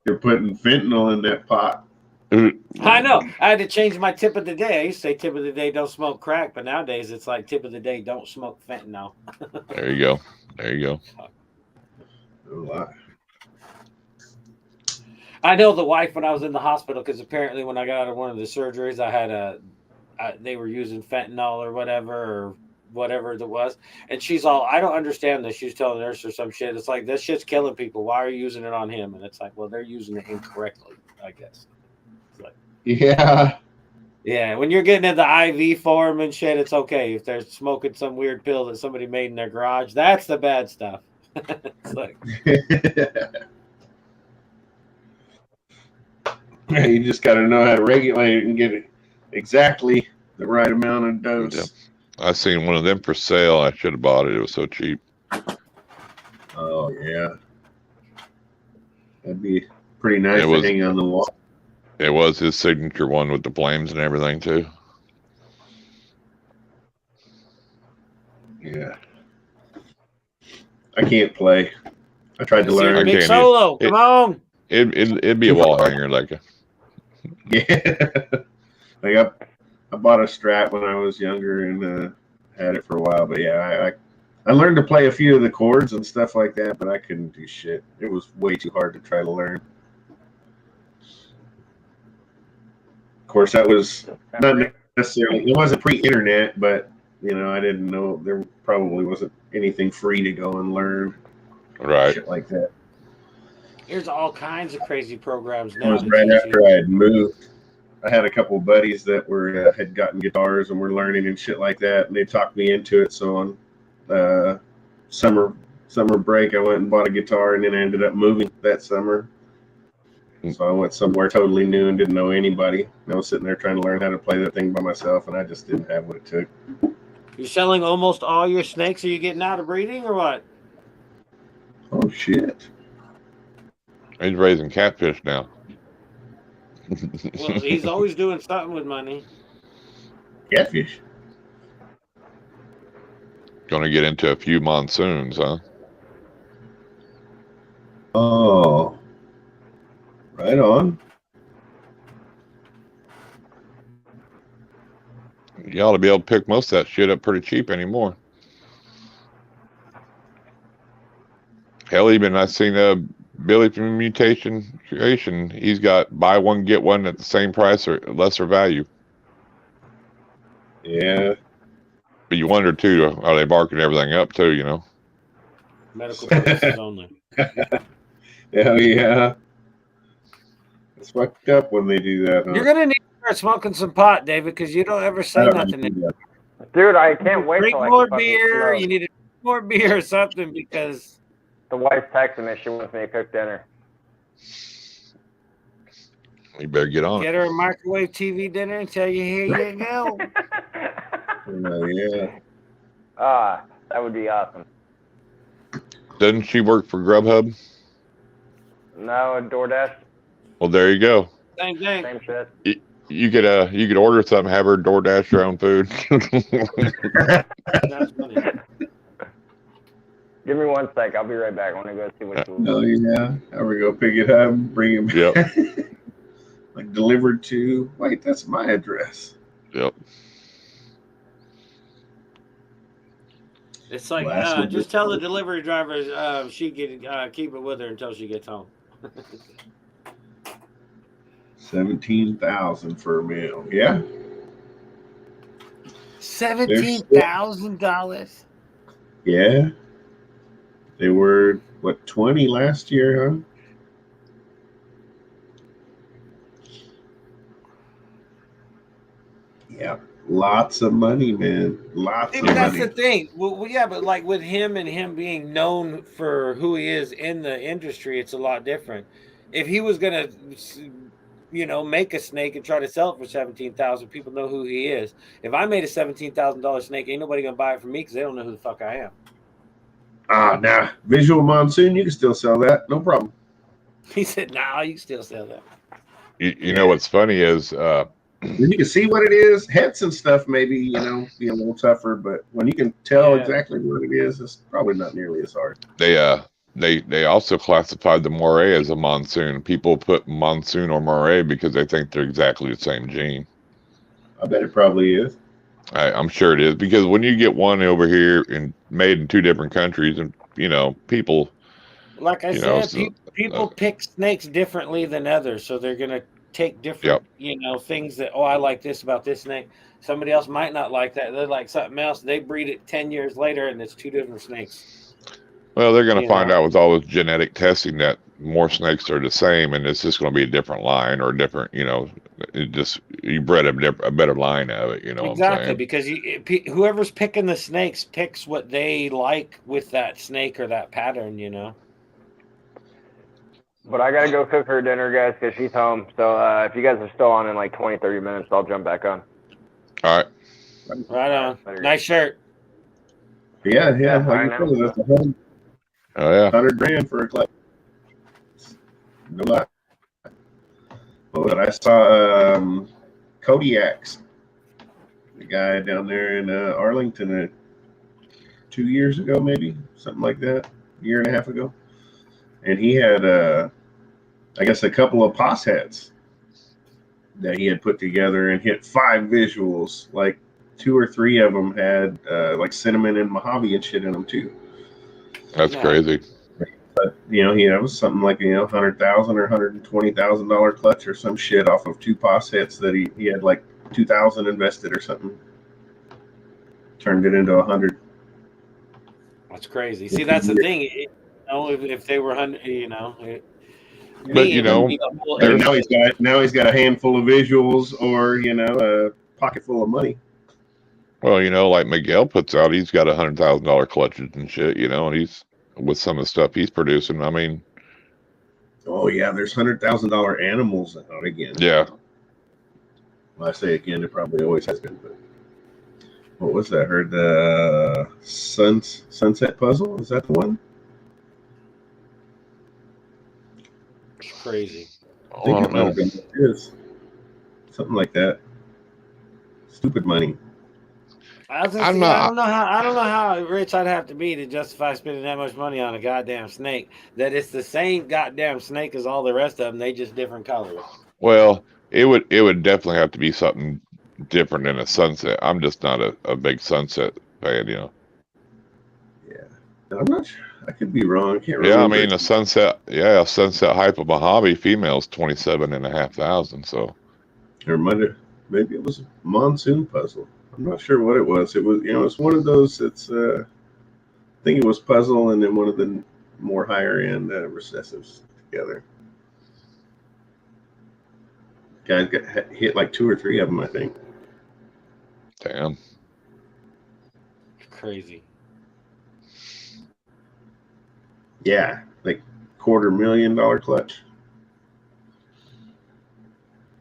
You're putting fentanyl in that pot. I know. I had to change my tip of the day. I used to say tip of the day, don't smoke crack, but nowadays it's like tip of the day, don't smoke fentanyl. There you go. There you go. No lie. I know the wife when I was in the hospital because apparently when I got out of one of the surgeries, they were using fentanyl or whatever it was, and she's all, I don't understand this. She's telling the nurse or some shit. It's like, this shit's killing people. Why are you using it on him? And it's like, well, they're using it incorrectly, I guess. It's like, yeah, when you're getting into IV form and shit, it's okay. If they're smoking some weird pill that somebody made in their garage, that's the bad stuff. It's like. You just got to know how to regulate it and get it exactly the right amount of dose. Yeah. I seen one of them for sale. I should have bought it. It was so cheap. Oh yeah, that'd be pretty nice to hang on the wall. It was his signature one with the flames and everything too. Yeah, I can't play. I tried to learn. Big Solo, come on. It'd be a wall hanger like a. Yeah, like I bought a Strat when I was younger and had it for a while. But yeah, I learned to play a few of the chords and stuff like that, but I couldn't do shit. It was way too hard to try to learn. Of course, that was not necessarily. It wasn't pre-internet, but I didn't know there probably wasn't anything free to go and learn. Right. Shit like that. There's all kinds of crazy programs now. It was right after I had moved. I had a couple of buddies that had gotten guitars and were learning and shit like that, and they talked me into it. So on summer break, I went and bought a guitar, and then I ended up moving that summer. So I went somewhere totally new and didn't know anybody. And I was sitting there trying to learn how to play that thing by myself, and I just didn't have what it took. You selling almost all your snakes? Are you getting out of breeding or what? Oh shit! He's raising catfish now. Well, he's always doing something with money. Catfish. Gonna get into a few monsoons, huh? Oh, right on. You ought to be able to pick most of that shit up pretty cheap anymore. Hell, even I seen Billy from Mutation Creation. He's got buy one get one at the same price or lesser value. Yeah. But you wonder too, are they marking everything up too? Medical purposes only. Hell yeah. It's fucked up when they do that. Huh? You're gonna need to start smoking some pot, David, because you don't ever say nothing. Dude, I can't wait. Drink more beer. You need to drink more beer or something because. The wife's texting me. She wants me to cook dinner. You better get on. Get her a microwave TV dinner and tell you, here you go. Yeah. That would be awesome. Doesn't she work for Grubhub? No, DoorDash. Well, there you go. Same thing. Same shit. You could order something, have her DoorDash your own food. That's funny. Give me 1 sec. I'll be right back. I want to go see what you. Oh yeah, there we go. Pick it up, bring it back. Yep. Like delivered to. Wait, that's my address. Yep. It's like Last just tell the delivery driver she can keep it with her until she gets home. 17,000 for a meal. Yeah. $17,000. Yeah. They were what 20 last year, huh? Yeah. Lots of money, man. Lots See, of but that's money. the thing. Well, yeah, but like with him and him being known for who he is in the industry, it's a lot different. If he was gonna, make a snake and try to sell it for 17,000, people know who he is. If I made a $17,000 snake, ain't nobody gonna buy it from me because they don't know who the fuck I am. Nah. Visual monsoon, you can still sell that. No problem. He said, "Nah, you can still sell that." You know what's funny is When you can see what it is, heads and stuff maybe, be a little tougher, but when you can tell exactly what it is, it's probably not nearly as hard. they also classified the moray as a monsoon. People put monsoon or moray because they think they're exactly the same gene. I bet it probably is. I'm sure it is, because when you get one over here and made in 2 different countries, and people, like I said, people pick snakes differently than others, so they're gonna take different, things that I like this about this snake. Somebody else might not like that. They like something else. They breed it 10 years later, and it's 2 different snakes. Well, they're going to find out with all this genetic testing that more snakes are the same, and it's just going to be a different line or different, you bred a better line of it, Exactly, what I'm saying? because whoever's picking the snakes picks what they like with that snake or that pattern, But I got to go cook her dinner, guys, because she's home. So if you guys are still on in like 20, 30 minutes, I'll jump back on. All right. Right on. Nice shirt. Yeah. Like I said, that's 100, Oh, yeah. 100 grand for a club. No lie. But I saw Kodiak's, the guy down there in Arlington 2 years ago, maybe, something like that, a year and a half ago. And he had, I guess, a couple of POS heads that he had put together and hit 5 visuals. Like 2 or 3 of them had like cinnamon and Mojave and shit in them too. That's crazy. But he was something like $100,000 or $120,000 clutch or some shit off of 2 POS hits that he had like 2,000 invested or something. Turned it into 100. That's crazy. See, that's the thing. If they were 100, But now he's got a handful of visuals or a pocket full of money. Well, like Miguel puts out, he's got $100,000 clutches and shit, and he's with some of the stuff he's producing. I mean, oh yeah, there's $100,000 animals out again. Yeah. Well, I say again, it probably always has been. But what was that? I heard the Sunset Puzzle. Is that the one? It's crazy. I think it might have been. It is something like that. Stupid money. I don't know how rich I'd have to be to justify spending that much money on a goddamn snake. That it's the same goddamn snake as all the rest of them. They just different colors. Well, it would definitely have to be something different than a sunset. I'm just not a big sunset fan, Yeah, I'm not sure. I could be wrong. I can't remember. Yeah, I mean a sunset hype of Mojave female is 27,500. So, or maybe it was a monsoon puzzle. I'm not sure what it was. It was, it's one of those. It's, I think it was puzzle and then one of the more higher end recessives together. Guys got hit like 2 or 3 of them, I think. Damn. Crazy. Yeah, like $250,000 clutch.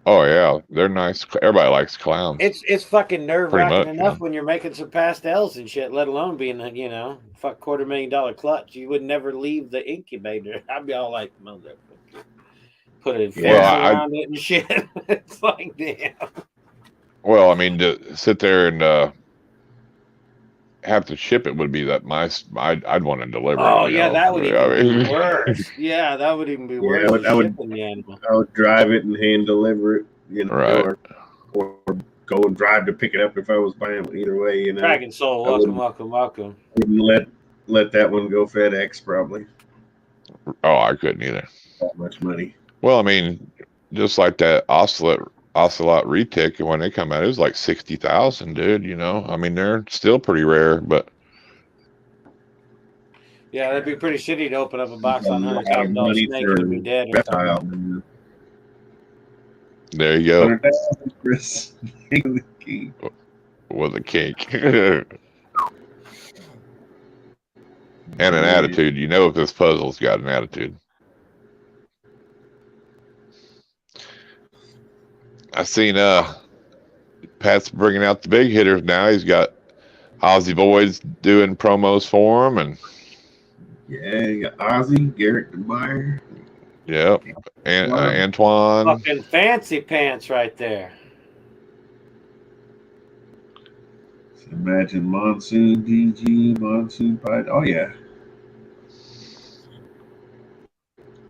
Oh yeah, they're nice. Everybody likes clowns. It's fucking nerve-wracking enough yeah. when you're making some pastels and shit, let alone being fuck $250,000 clutch. You would never leave the incubator. I'd be all like, motherfucker, put a fence Well, around it and shit. It's like, damn. Well, I mean, to sit there and have to ship it would be that I'd want to deliver Oh it. yeah, that would even be I worse. Yeah, that would even be worse than shipping the animal. I would drive it and hand deliver it, you know, Right. or go and drive to pick it up if I was buying it. Either way, you know. Dragon Soul, welcome. Wouldn't let that one go FedEx probably. Oh, I couldn't either. That much money. Well, I mean, just like that ocelot retic, when they come out, it was like 60,000, dude. You know, I mean, they're still pretty rare, but yeah, that'd be pretty shitty to open up a box on $100,000 snake and be dead or Reptile. something. there you go. 100,000, Chris. The key. With a cake. And an attitude. You know, if this puzzle's got an attitude. I seen Pat's bringing out the big hitters now. He's got Ozzy Boys doing promos for him, and Yeah, you got Ozzy, Garrett DeMeyer. yep, and Antoine. Fucking fancy pants right there. So imagine Monsoon DG, Monsoon Pie. Oh yeah.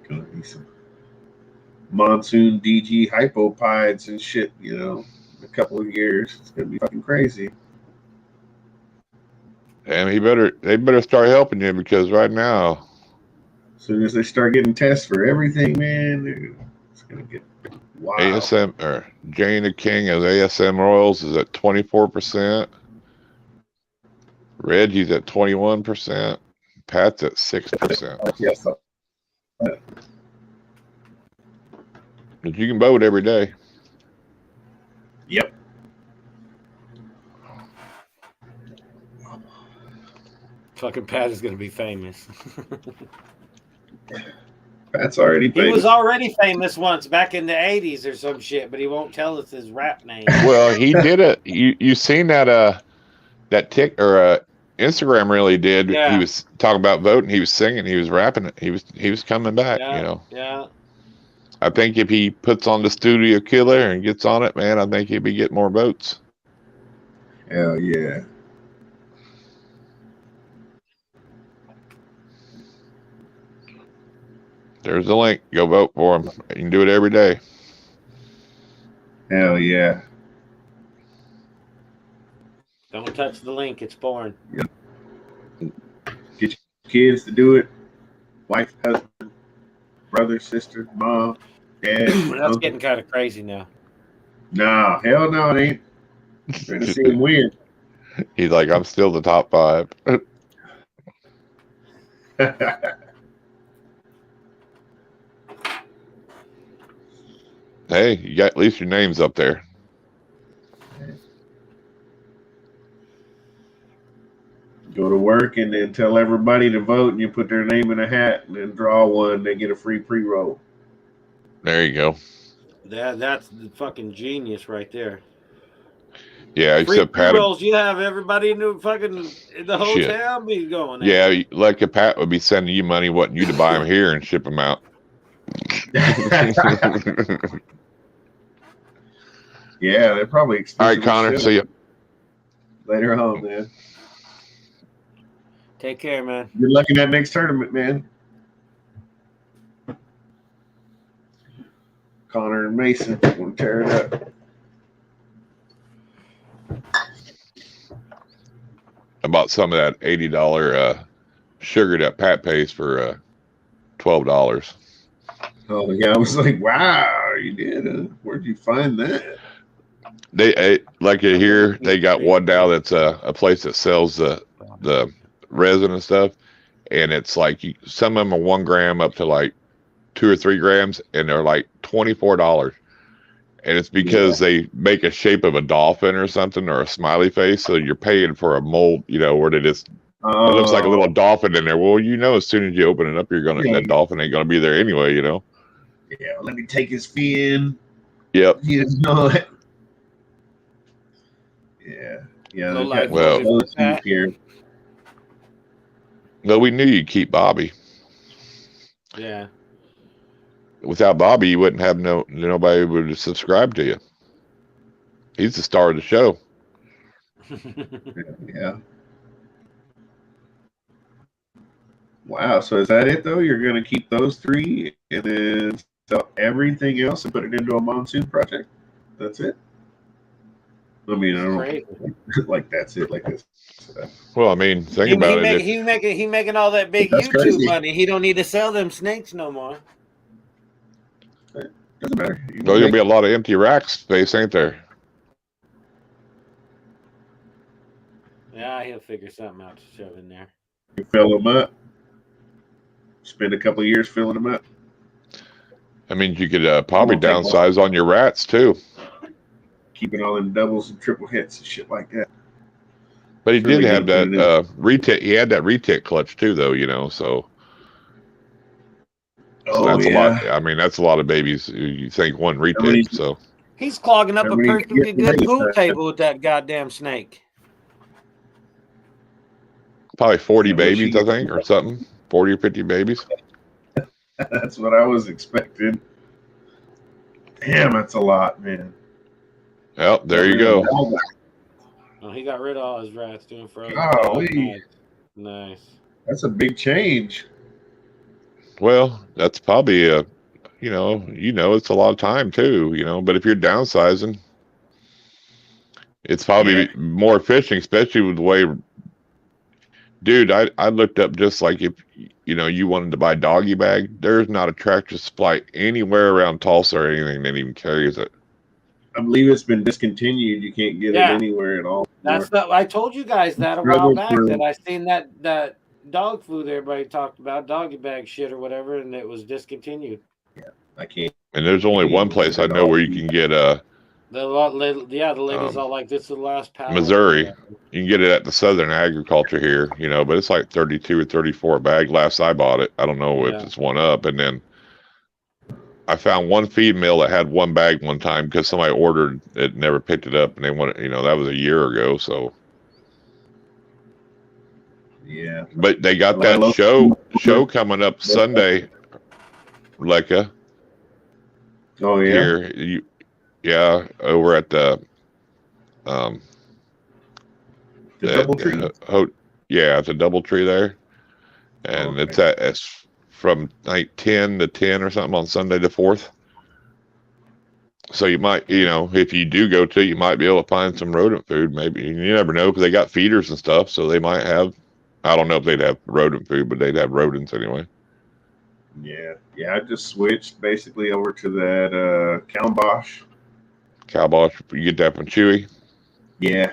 Gonna be some Monsoon DG hypopides and shit, you know, in a couple of years. It's gonna be fucking crazy. And they better start helping you, because right now, As soon as they start getting tests for everything, man, it's gonna get wild. ASM or Jane the King of ASM Royals is at 24%. Reggie's at 21%. Pat's at 6%. Yes. But you can vote every day. Yep. Fucking Pat is gonna be famous. Pat's already He famous. was already famous once back in the 80s or some shit, but he won't tell us his rap name. Well, he did it. You seen that Instagram really did. Yeah. He was talking about voting. He was singing. He was rapping it. He was coming back. Yeah, You know. yeah. I think if he puts on the Studio Killer and gets on it, man, I think he'd be getting more votes. Hell yeah. There's the link. Go vote for him. You can do it every day. Hell yeah. Don't touch the link. It's porn. Get your kids to do it. Wife, husband, brother, sister, mom, dad. That's uncle. getting kind of crazy now. Nah, hell no, it ain't. Trying to seem weird. He's like, I'm still the top 5. Hey, you got at least your name's up there. Go to work and then tell everybody to vote, and you put their name in a hat and then draw one. They get a free pre-roll. There you go. That's the fucking genius right there. Yeah, Free except Pat. rolls, you have everybody in the whole Shit. town be going. Yeah, like a Pat would be sending you money, wanting you to buy them here and ship them out. Yeah, they're probably expensive. All right, Connor. as shit. See you. Later on, man. Take care, man. Good luck in that next tournament, man. Connor and Mason will tear it up. I bought some of that $80 sugar that Pat pays for $12. Oh yeah, I was like, wow, you did. Where'd you find that? They like it here. They got one now that's a place that sells the resin and stuff, and it's like some of them are 1 gram up to like 2 or 3 grams, and they're like $24. And it's because they make a shape of a dolphin or something, or a smiley face, so you're paying for a mold, you know, where they just it looks like a little dolphin in there. Well, you know, as soon as you open it up, that dolphin ain't gonna be there anyway, you know. Yeah, let me take his fin. Yep. You know it. Yeah. Yeah. Low they've life got Well- those two here. No, we knew you'd keep Bobby. Yeah. without Bobby, you wouldn't have nobody would subscribe to you. He's the star of the show. Yeah. Wow. So is that it though? You're going to keep those 3 and then sell everything else and put it into a monsoon project? That's it? I mean, I don't like that's it. Like this. Well, I mean, think about it. He making all that big That's YouTube crazy. money. He don't need to sell them snakes no more. Doesn't matter. Well, there'll be a lot of empty rack space, ain't there? Yeah, he'll figure something out to shove in there. You fill them up. Spend a couple of years filling them up. I mean, you could probably downsize on your rats too. Keep it all in doubles and triple hits and shit like that. But he did have that retic. He had that retic clutch too, though. So. So that's a lot. I mean, that's a lot of babies. You think one retic, so. He's clogging up a perfectly good pool table with that goddamn snake. Probably 40 babies, I think, or something. 40 or 50 babies. That's what I was expecting. Damn, that's a lot, man. Well, there you go. Oh, he got rid of all his rats doing frozen. Golly. Nice. That's a big change. Well, that's probably it's a lot of time too, but if you're downsizing, it's probably more efficient, especially with the way, dude, I looked up just like if, you wanted to buy doggy bag, there's not a Tractor Supply anywhere around Tulsa or anything that even carries it. I believe it's been discontinued. You can't get it anywhere at all. I told you guys that a while back that I seen that dog food everybody talked about, doggy bag shit or whatever, and it was discontinued. Yeah, I can't. And there's only one place I know where you can get the ladies all like, this is the last pallet. Missouri. You can get it at the Southern Agriculture here, but it's like 32 or 34 a bag. Last I bought it, I don't know if it's one up. And then I found one feed mill that had one bag one time because somebody ordered it, never picked it up, and they wanted, that was a year ago. So yeah, but they got that show coming up Sunday, Leica. Oh yeah, here, over at the DoubleTree. It's a DoubleTree there, and it's from like 10 to 10 or something on Sunday the 4th. So you might, if you do go to, you might be able to find some rodent food. Maybe, you never know, because they got feeders and stuff, so they might have. I don't know if they'd have rodent food, but they'd have rodents anyway. Yeah. I just switched basically over to that Cowbosh. You get that from Chewy. Yeah,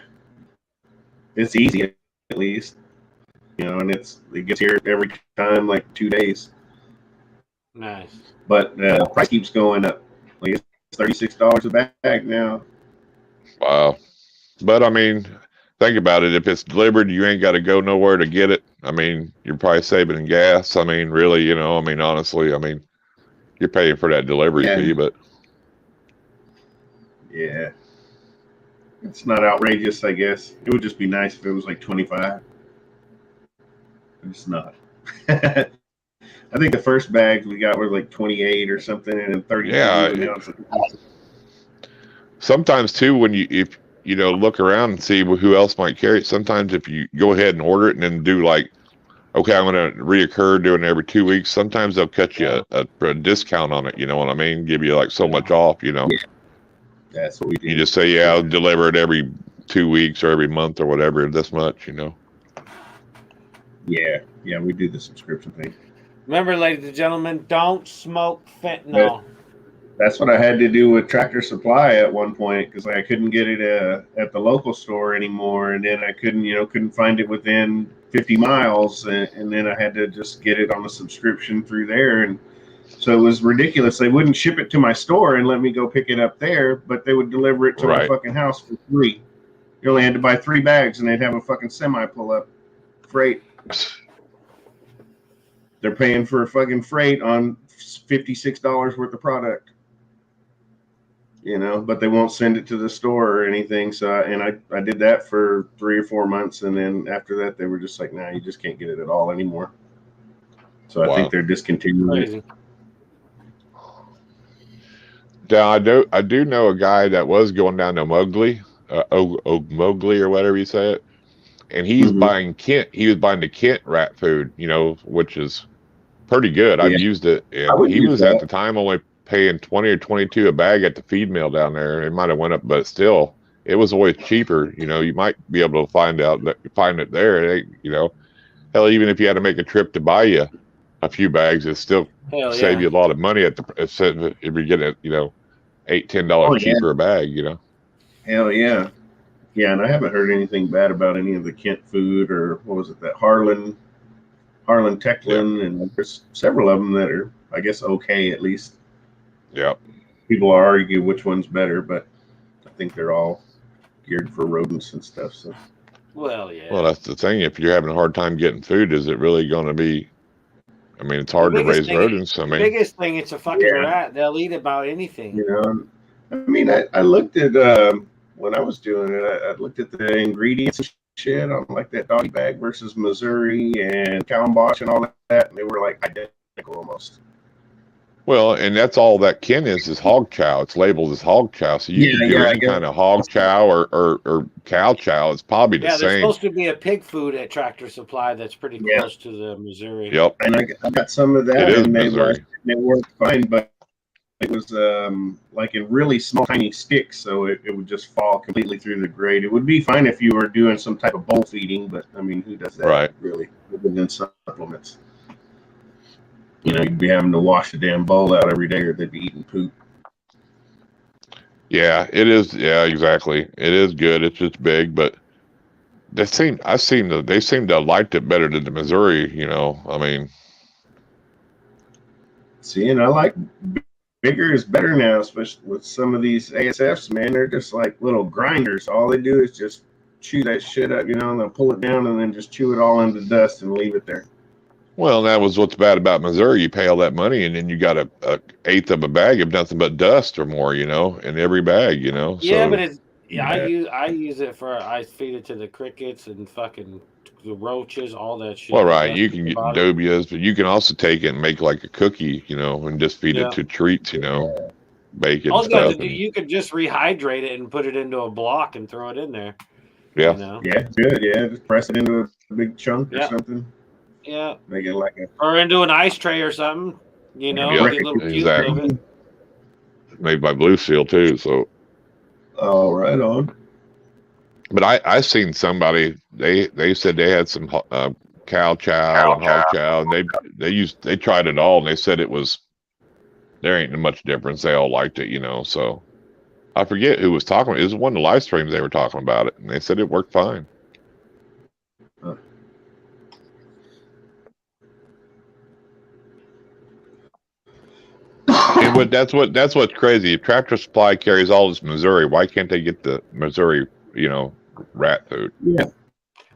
it's easy at least, and it gets here every time like 2 days. Nice. But the price keeps going up. Like it's $36 a bag now. Wow. But I mean, think about it. If it's delivered, you ain't got to go nowhere to get it. I mean, you're probably saving in gas. I mean, really, honestly, you're paying for that delivery fee, but. Yeah. It's not outrageous, I guess. It would just be nice if it was like 25. It's not. I think the first bags we got were like 28 or something, and then 32. Yeah. Sometimes too, when if look around and see who else might carry it. Sometimes if you go ahead and order it and then do like, okay, I'm going to reoccur doing it every 2 weeks. Sometimes they'll cut you a discount on it. You know what I mean? Give you like so much off. Yeah. That's what we do. You just say, I'll deliver it every 2 weeks or every month or whatever. This much, Yeah, we do the subscription thing. Remember, ladies and gentlemen, don't smoke fentanyl. That's what I had to do with Tractor Supply at one point, because I couldn't get it at the local store anymore, and then I couldn't find it within 50 miles, and then I had to just get it on a subscription through there, and so it was ridiculous. They wouldn't ship it to my store and let me go pick it up there, but they would deliver it to my fucking house for free. You only had to buy 3 bags, and they'd have a fucking semi pull up freight. They're paying for fucking freight on $56 worth of product, but they won't send it to the store or anything. So, I did that for 3 or 4 months. And then after that, they were just like, nah, you just can't get it at all anymore. So I think they're discontinuing it. Now I do know a guy that was going down to Mowgli, Mowgli or whatever you say it, and he's Mhm. buying Kent. He was buying the Kent rat food, which is pretty good. I've Yeah, used it, I and would he use was at that. the time only paying 20 or 22 a bag at the feed mill down there. It might have went up, but still, it was always cheaper. You might be able to find it there. It ain't, hell, even if you had to make a trip to buy you a few bags, it still Hell save yeah. you a lot of money if you get it, $8-10 Oh yeah, cheaper a bag. hell yeah, yeah. And I haven't heard anything bad about any of the Kent food or what was it, that Harlan Yeah, Techlin, and there's several of them that are, I guess, okay at least. yeah. People argue which one's better, but I think they're all geared for rodents and stuff. So Well, Well, yeah. that's the thing. If you're having a hard time getting food, is it really going to be? I mean, it's The hard to biggest raise thing, rodents. I the mean, biggest thing, it's a fucking yeah, rat. They'll eat about anything. I mean, I looked at when I was doing it, I looked at the ingredients and shit on like that doggy bag versus Missouri and Kalmbach and all that, and they were like identical almost. well, and that's all that Ken is hog chow. It's labeled as hog chow, so you Yeah, could do yeah, I any guess. kind of hog chow or cow chow. It's probably the Yeah, there's same. supposed to be a pig food at Tractor Supply that's pretty Yeah, close to the Missouri. Yep, and I got some of it that, is and Missouri. they worked fine, but it was like in really small, tiny sticks, so it would just fall completely through the grate. It would be fine if you were doing some type of bowl feeding, but I mean, who does that Right. really? Other than supplements, you'd be having to wash the damn bowl out every day, or they'd be eating poop. Yeah, it is. Yeah, exactly. It is good. It's just big, but they seem to have liked it better than the Missouri. I mean, See, and I like bigger is better now, especially with some of these ASFs, man. They're just like little grinders. All they do is just chew that shit up, and they'll pull it down and then just chew it all into dust and leave it there. well, that was what's bad about Missouri. You pay all that money, and then you got a eighth of a bag of nothing but dust or more, in every bag, Yeah, So but it's yeah. yeah. I use it for I feed it to the crickets and fucking the roaches, all that shit. Well, The right, dust you at can the get bottom. dobias, but you can also take it and make like a cookie, and just feed it Yeah. to treats, bake it and All you have to stuff, do, and you could just rehydrate it and put it into a block and throw it in there. yeah, Yeah, good. Yeah, just press it into a big chunk or Yeah. something. Yeah. Make it like a Or into an ice tray or something. Yep, Get little cubes exactly. of it. Made by Blue Seal too. So, oh, right on. but I seen somebody they said they had some cow chow and hog chow, and they tried it all, and they said there ain't much difference. They all liked it, So I forget who was talking. It was one of the live streams they were talking about it, and they said it worked fine. And that's what's crazy. If Tractor Supply carries all this Missouri, why can't they get the Missouri, rat food? Yeah,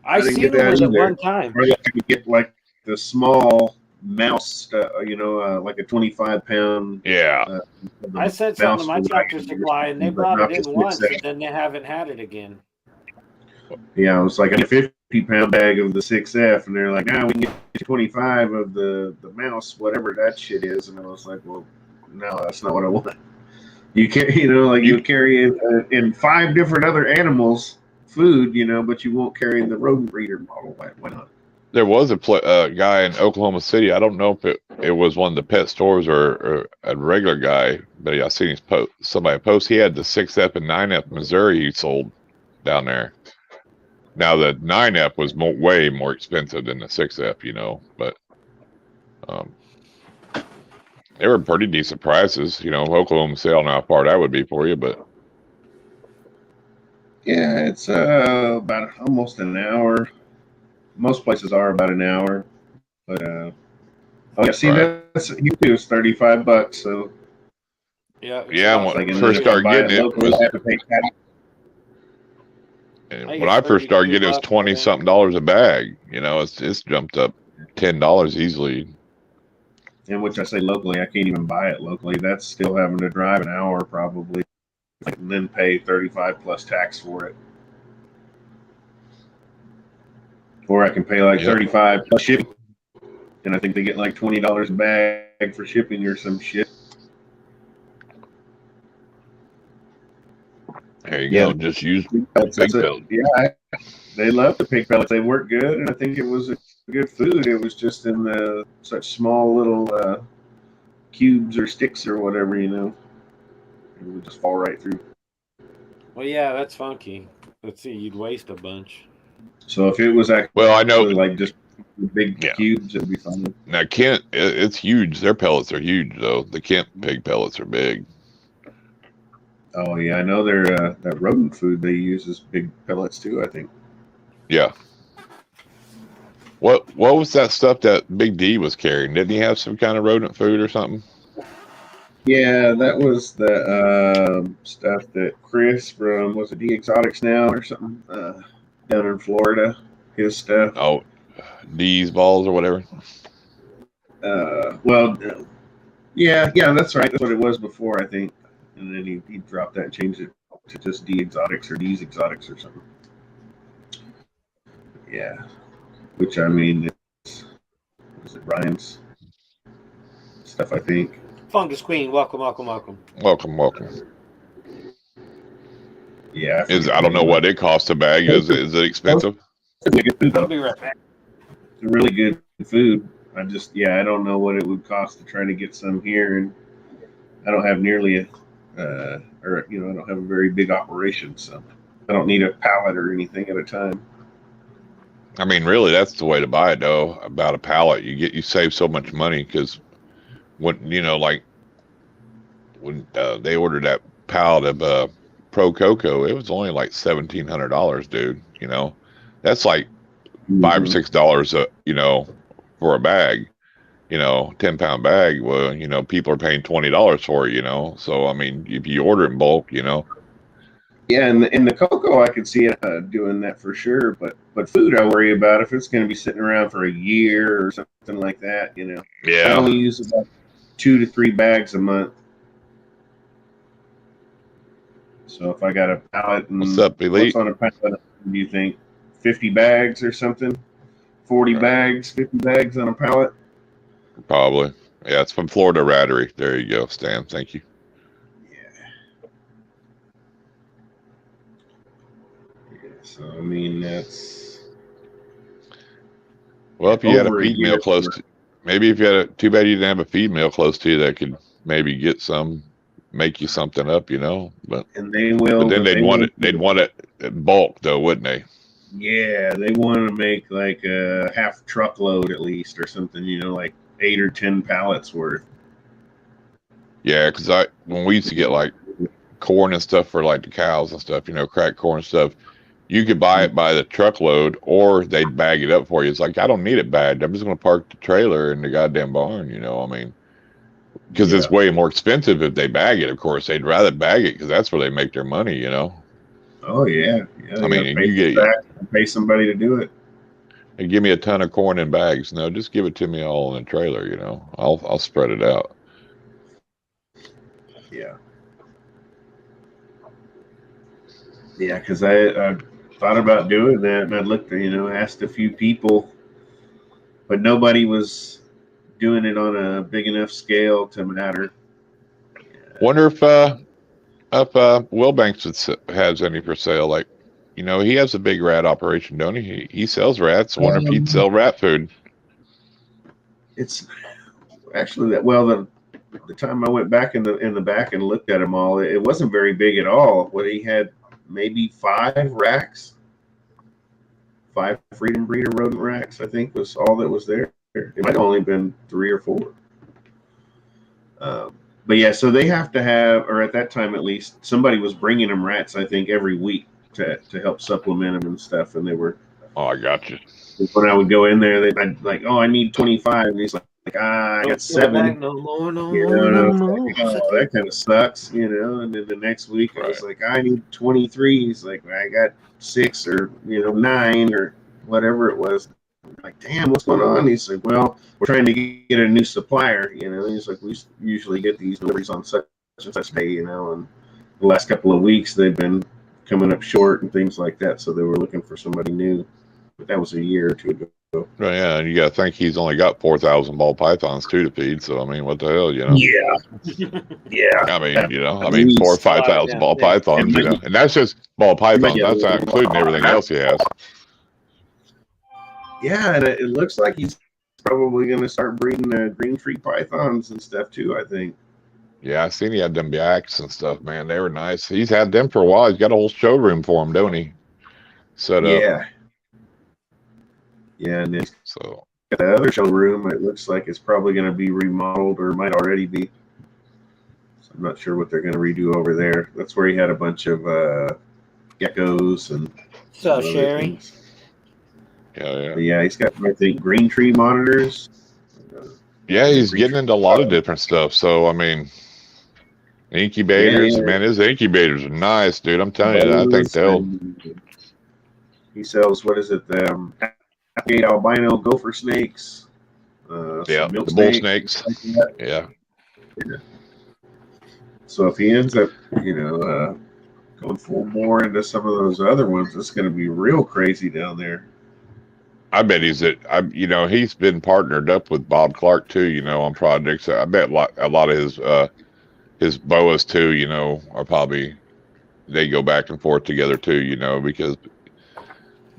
I didn't seen get them that with it either. one time. Or they could get like the small mouse, like a 25-pound. Yeah, I said something to my mouse Tractor variety or Supply, and they something, but brought not it this in big once, section. and then they haven't had it again. Yeah, it was like a 50-pound bag of the 6F, and they're like, we can get 25 of the mouse, whatever that shit is. And I was like, well, no, that's not what I want. You can't, you carry in 5 different other animals food, but you won't carry the rodent breeder model. Why not? there was a guy in Oklahoma City. I don't know if it was one of the pet stores or a regular guy, but I seen his post. Somebody post. He had the 6F and 9F Missouri he sold down there. Now the 9F was way more expensive than the 6F, but they were pretty decent prices. Oklahoma City. I don't know how far that would be for you, but Yeah, it's about almost an hour. Most places are about an hour, but see, right. that's YouTube is $35. So Yeah. Yeah, costs when like I first started getting it locally, was. I have to pay tax. And think when it's I first started 32 getting it, it was bucks, I think. $20-something a bag. It's jumped up $10 easily. And which I say locally, I can't even buy it locally. That's still having to drive an hour probably, and then pay 35 plus tax for it. Or I can pay like 35 plus shipping, and I think they get like $20 a bag for shipping or some shit. There you Yeah. go. Just use Pig pellets, pig that's it. pellets. Yeah, they love the pig pellets. They work good, and I think it was a good food. It was just in such small little cubes or sticks or whatever, you know. It would just fall right through. Well, yeah, that's funky. Let's see, you'd waste a bunch. So if it was actually Well, I know. like just big Yeah. cubes, it'd be fine. Now, Kent, it's huge. Their pellets are huge, though. The Kent pig pellets are big. Oh yeah, I know their that rodent food they use is big pellets too, I think. Yeah. What was that stuff that Big D was carrying? Didn't he have some kind of rodent food or something? Yeah, that was the stuff that Chris from was it D Exotics now or something down in Florida. His stuff. Oh, D's balls or whatever. Yeah, that's right. That's what it was before, I think. And then he dropped that and changed it to just D Exotics or D's Exotics or something. Yeah, which I mean, is it Ryan's stuff? I think. Fungus Queen, welcome. Welcome. Yeah, I don't know what it costs a bag. Is it expensive? I'll be right back. It's a really good food. I don't know what it would cost to try to get some here, and I don't have nearly I don't have a very big operation, so I don't need a pallet or anything at a time. I mean, really, that's the way to buy it, though. About a pallet, you save so much money because when they ordered that pallet of Pro Coco, it was only like $1,700, dude. You know, that's like $5 or $6 for a bag. 10-pound bag. Well, people are paying $20 for it. So I mean, if you order it in bulk, Yeah, and the cocoa, I could see it doing that for sure. But food, I worry about if it's going to be sitting around for a year or something like that. Yeah. I only use about 2 to 3 bags a month. So if I got a pallet, and What's up, Elite? what's on a pallet? Do you think 50 bags or something? 40 bags, 50 bags on a pallet? Probably. Yeah, it's from Florida Rattery. There you go, Stan. Thank you. So I mean, that's well. If you had a feed mill close to, maybe if you had too bad you didn't have a feed mill close to you that could maybe make you something up, But and they will. But then they'd want it in bulk, though, wouldn't they? Yeah, they want to make like a half truckload at least or something. Like 8 or 10 pallets worth. Yeah, because when we used to get like corn and stuff for like the cows and stuff, cracked corn stuff. You could buy it by the truckload, or they'd bag it up for you. It's like, I don't need it bagged. I'm just going to park the trailer in the goddamn barn, I mean, because it's way more expensive if they bag it. Of course, they'd rather bag it because that's where they make their money, Oh yeah. I mean, and you pay somebody to do it. And give me a ton of corn in bags. No, just give it to me all in a trailer. I'll spread it out. Yeah. Yeah, because I thought about doing that, and I looked, asked a few people, but nobody was doing it on a big enough scale to matter. Wonder if Wilbanks has any for sale. Like, he has a big rat operation, don't he? He sells rats. I wonder if he'd sell rat food. It's actually the time I went back in the back and looked at them all, it wasn't very big at all. What he had. Maybe 5 racks, 5 Freedom Breeder rodent racks, I think was all that was there. It might have only been 3 or 4. But yeah, so they have to have, or at that time at least, somebody was bringing them rats, I think, every week to help supplement them and stuff. And they were. Oh, I got you. When I would go in there, I'd like, I need 25. And he's like, I got 7. No more. That kind of sucks, And then the next week, I was like, I need 23. He's like, I got 6 or 9 or whatever it was. I'm like, damn, what's going on? He's like, well, we're trying to get a new supplier. He's like, we usually get these deliveries on such and such day, And the last couple of weeks, they've been coming up short and things like that. So they were looking for somebody new. that was a year or two ago. Well, yeah, and you got to think he's only got 4,000 ball pythons too to feed. So I mean, what the hell, you know? Yeah, yeah. I mean, you know, I mean, 4,000 or 5,000 ball pythons, you know, and that's just ball pythons. That's not including everything else he has. Yeah, and it looks like he's probably going to start breeding green tree pythons and stuff too, I think. Yeah, I seen he had them yaks and stuff, man. They were nice. He's had them for a while. He's got a whole showroom for them, don't he? Set up. Yeah, and it's So the other showroom, it looks like it's probably going to be remodeled or might already be. So I'm not sure what they're going to redo over there. That's where he had a bunch of geckos and So Sherry. things. yeah. But yeah, he's got, I think, green tree monitors. Yeah, he's getting into a lot of different stuff. So I mean, incubators, man, his incubators are nice, dude. I'm telling you, I think they'll. He sells, what is it? Applegate albino gopher snakes. Yeah, milk the bull snakes. snakes. Yeah. So if he ends up, going full bore into some of those other ones, it's going to be real crazy down there. I bet he's been partnered up with Bob Clark too, you know, on projects. I bet a lot of his boas too, you know, are probably, they go back and forth together too, you know,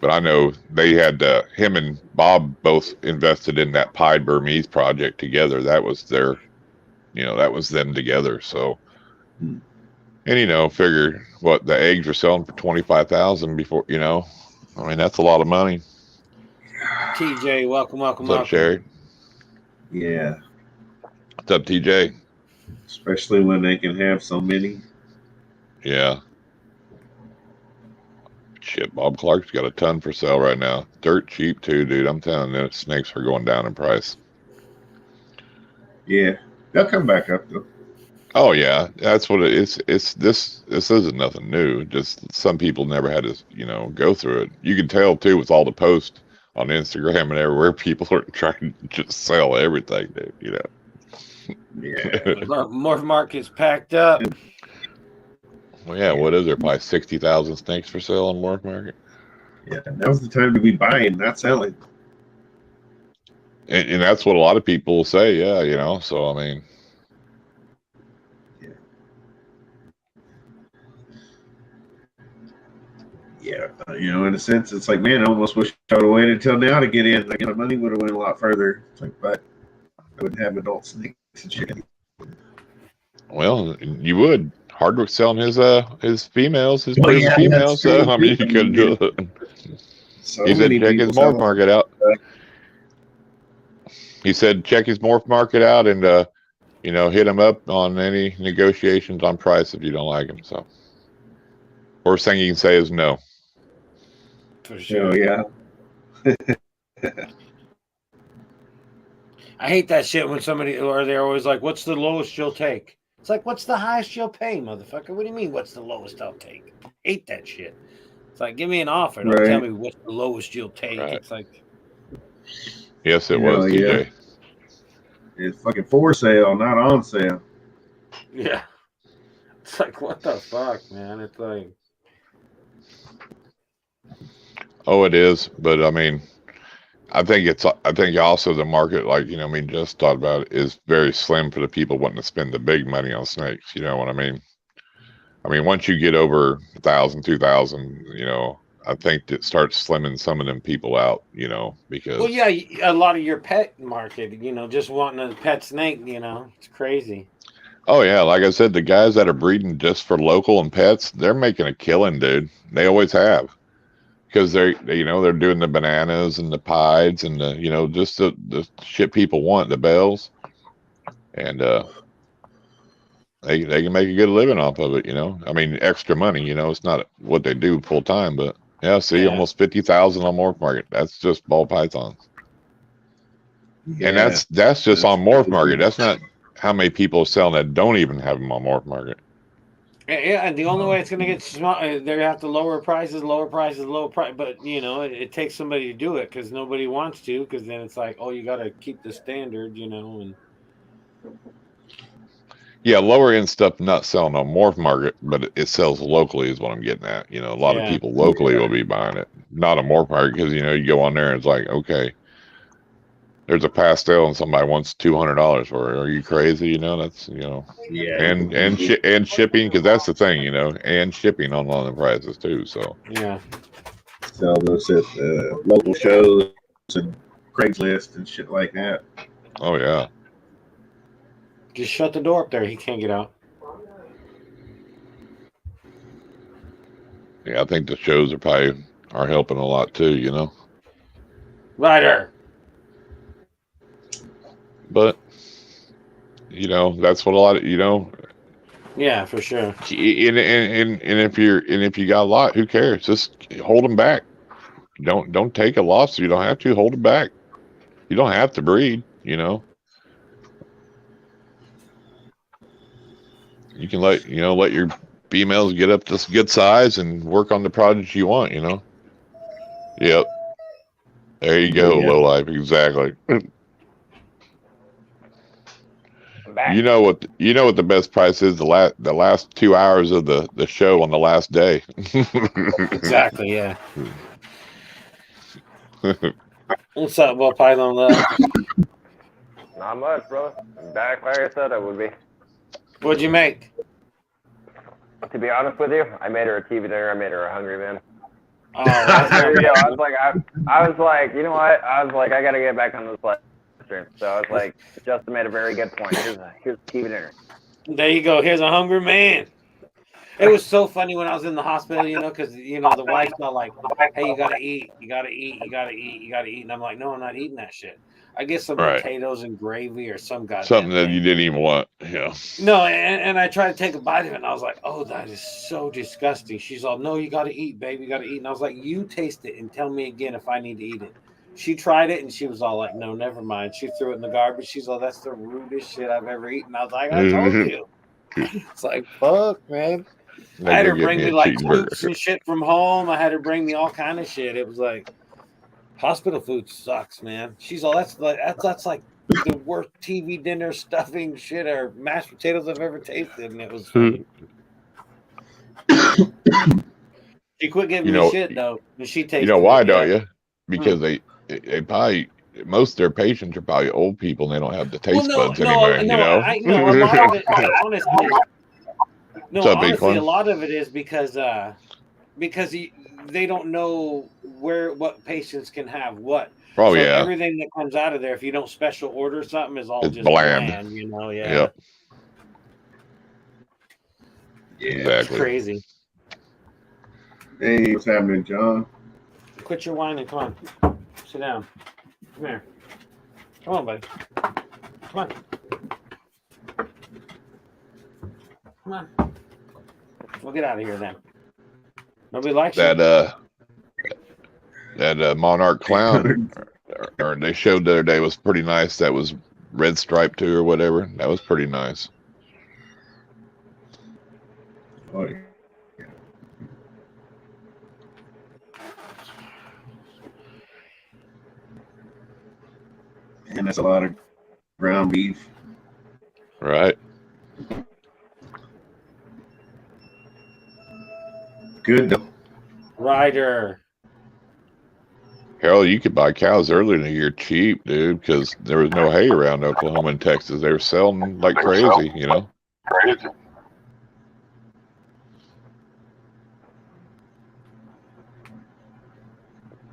but I know they had him and Bob both invested in that Pied Burmese project together. That was that was them together. So, and figure what the eggs are selling for 25,000 before, you know, I mean, that's a lot of money. TJ, welcome. What's up, Sherry? Yeah. What's up, TJ? Especially when they can have so many. Yeah. Shit, Bob Clark's got a ton for sale right now. Dirt cheap too, dude. I'm telling you, snakes are going down in price. Yeah, they'll come back up though. Oh yeah, that's what it is. This isn't nothing new. Just some people never had to, go through it. You can tell too with all the posts on Instagram and everywhere. People are trying to just sell everything, dude. You know. Yeah. Morph Market's packed up. Well, yeah. What is there? Probably 60,000 snakes for sale on Morph Market. Yeah, now's the time to be buying, not selling. And that's what a lot of people will say. Yeah, So I mean. Yeah, in a sense, it's like, man, I almost wish I would have waited until now to get in. Like, my money would have went a lot further. It's like, but I wouldn't have adult snakes and chicken. Well, you would. Hardwick selling his females, his females. So I mean, you could do it. He said check his morph market out. He said check his morph market out and hit him up on any negotiations on price if you don't like him. So, worst thing you can say is no. For sure. Oh, yeah. I hate that shit when they're always like, "What's the lowest you'll take?" It's like, "What's the highest you'll pay, motherfucker?" What do you mean, "What's the lowest I'll take?" Hate that shit. It's like, give me an offer. Don't tell me what's the lowest you'll take. Right. It's like, yes, it was, TJ. Yeah. It's fucking for sale, not on sale. Yeah. It's like, what the fuck, man? It's like, oh, it is, but I mean, I think also the market, just thought about it, is very slim for the people wanting to spend the big money on snakes. You know what I mean? I mean, once you get over 1,000, 2,000, I think it starts slimming some of them people out, because. Well, yeah, a lot of your pet market, just wanting a pet snake, it's crazy. Oh yeah, like I said, the guys that are breeding just for local and pets, they're making a killing, dude. They always have. Because they're doing the bananas and the pieds and the just the shit people want, the bells, and they can make a good living off of it. I mean, extra money. It's not what they do full time, but yeah. See, almost 50,000 on Morph Market. That's just ball pythons, and that's just on Morph Market. That's not how many people are selling that don't even have them on Morph Market. Yeah, and the only way it's going to get small, they have to lower prices. But, it takes somebody to do it because nobody wants to, because then it's like, oh, you got to keep the standard, and. Yeah, lower end stuff not selling on Morph Market, but it sells locally is what I'm getting at. You know, a lot of Yeah. people locally will be buying it, not a Morph Market, because you know you go on there and it's like, okay, there's a pastel and somebody wants $200 for it. Are you crazy? You know, that's Yeah. and shipping, because that's the thing, you know, and shipping on the prices too. So Yeah. Sell those at local shows and Craigslist and shit like that. oh yeah, Just shut the door up there. He can't get out. yeah, I think the shows are helping a lot too. You know, Ryder. but you know that's what a lot of Yeah, for sure. and if you got a lot, who cares? Just hold them back. Don't take a loss. You don't have to hold it back. You don't have to breed. You know, you can let your females get up to good size and work on the projects you want. You know. Yep. There you go, Yeah. low life. Exactly. I'm back. You know what the best price is, the last 2 hours of the show on the last day. Exactly, yeah. What's up, Will Python Love? Not much, bro. Back like I said I would be. What'd you make? To be honest with you, I made her a TV dinner. I made her a Hungry Man. Oh, that's There not you go. bad. I was like, you know what? I was like, I gotta get back on this live stream. So I was like, Justin made a very good point. Here's TV dinner. There you go. Here's a hungry man. It was so funny when I was in the hospital, because the wife's not like, "Hey, you gotta eat, you gotta eat, you gotta eat, you gotta eat," and I'm like, "No, I'm not eating that shit. I get some Right. potatoes and gravy or some goddamn Something that thing." you didn't even want. Yeah. No, and I tried to take a bite of it, and I was like, "Oh, that is so disgusting." She's all, "No, you gotta eat, baby, you gotta eat," and I was like, "You taste it and tell me again if I need to eat it." She tried it and she was all like, "No, never mind." She threw it in the garbage. She's all, "That's the rudest shit I've ever eaten." I was like, "I told you." It's like, fuck, man. I had her bring me like soups and shit from home. I had her bring me all kind of shit. It was like, hospital food sucks, man. She's all, that's like the worst TV dinner stuffing shit or mashed potatoes I've ever tasted, and it was funny. She quit giving me shit though. And she tasted. You know why, it, don't you? Because they probably, most of their patients are probably old people and they don't have the taste buds anymore. A lot of it, honestly. No, What's up, honestly, Bighorn? a lot of it is because they don't know what patients can have what. Oh, so yeah. Everything that comes out of there, if you don't special order something, is all It's just bland. Yeah. Yep. Yeah. Exactly. It's crazy. Hey, what's happening, John? Quit your whining. Come on. Sit down. Come here. Come on, buddy. Come on. Come on. We'll get out of here then. Nobody likes that you. That Monarch clown or they showed the other day was pretty nice. That was red stripe too or whatever. That was pretty nice. Oh, yeah. And that's a lot of ground beef. Right. Good though. Ryder. Hell, you could buy cows earlier in the year cheap, dude, because there was no hay around Oklahoma and Texas. They were selling like crazy, you know.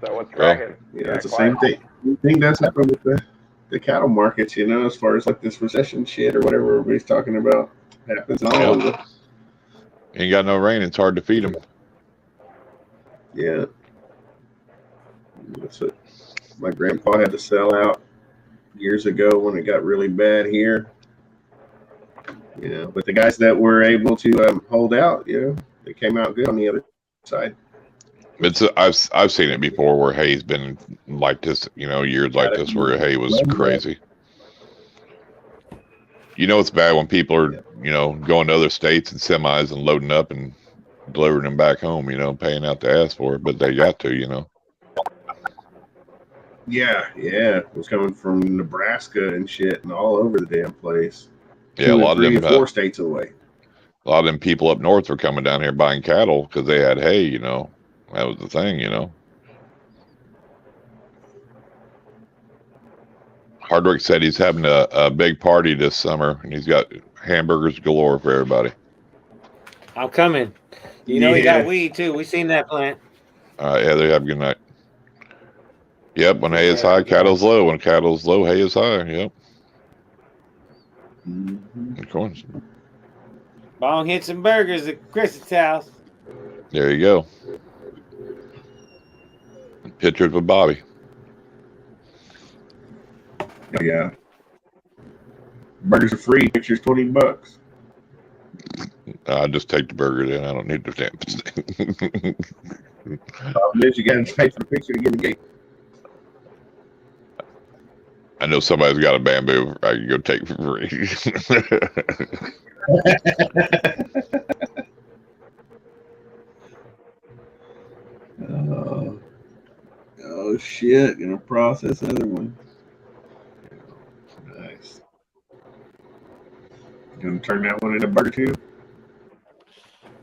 So what's cracking? Yeah, it's the same thing. I think that's happened with the cattle markets, as far as like this recession shit or whatever everybody's talking about. Happens all over. Ain't got no rain. It's hard to feed them. Yeah. That's what my grandpa had to sell out years ago when it got really bad here. But the guys that were able to hold out, they came out good on the other side. I've seen it before where hay's been like this, years like this where hay was crazy. It's bad when people are, going to other states and semis and loading up and delivering them back home, paying out the ass for it, but they got to, Yeah, it was coming from Nebraska and shit and all over the damn place. Yeah, a and lot of 3 them, and 4 states away. a lot of them people up north were coming down here buying cattle because they had hay. You know, that was the thing. You know, Hardwick said he's having a big party this summer, and he's got hamburgers galore for everybody. I'm coming. You know, he got weed too. We seen that plant. All right, yeah, they have a good night. Yep, when hay is Yeah, high, yeah. cattle's low. When cattle's low, hay is high. Yep. Mhm. Of course. Bong hits and burgers at Chris's house. There you go. Pictures with Bobby. Yeah. Burgers are free. Pictures $20. I just take the burger then. I don't need the stamp. You got to pay for the picture to get the gate. I know somebody's got a bamboo I can go take for free. Oh shit! Gonna process other one. Nice. Gonna turn that one into burger too.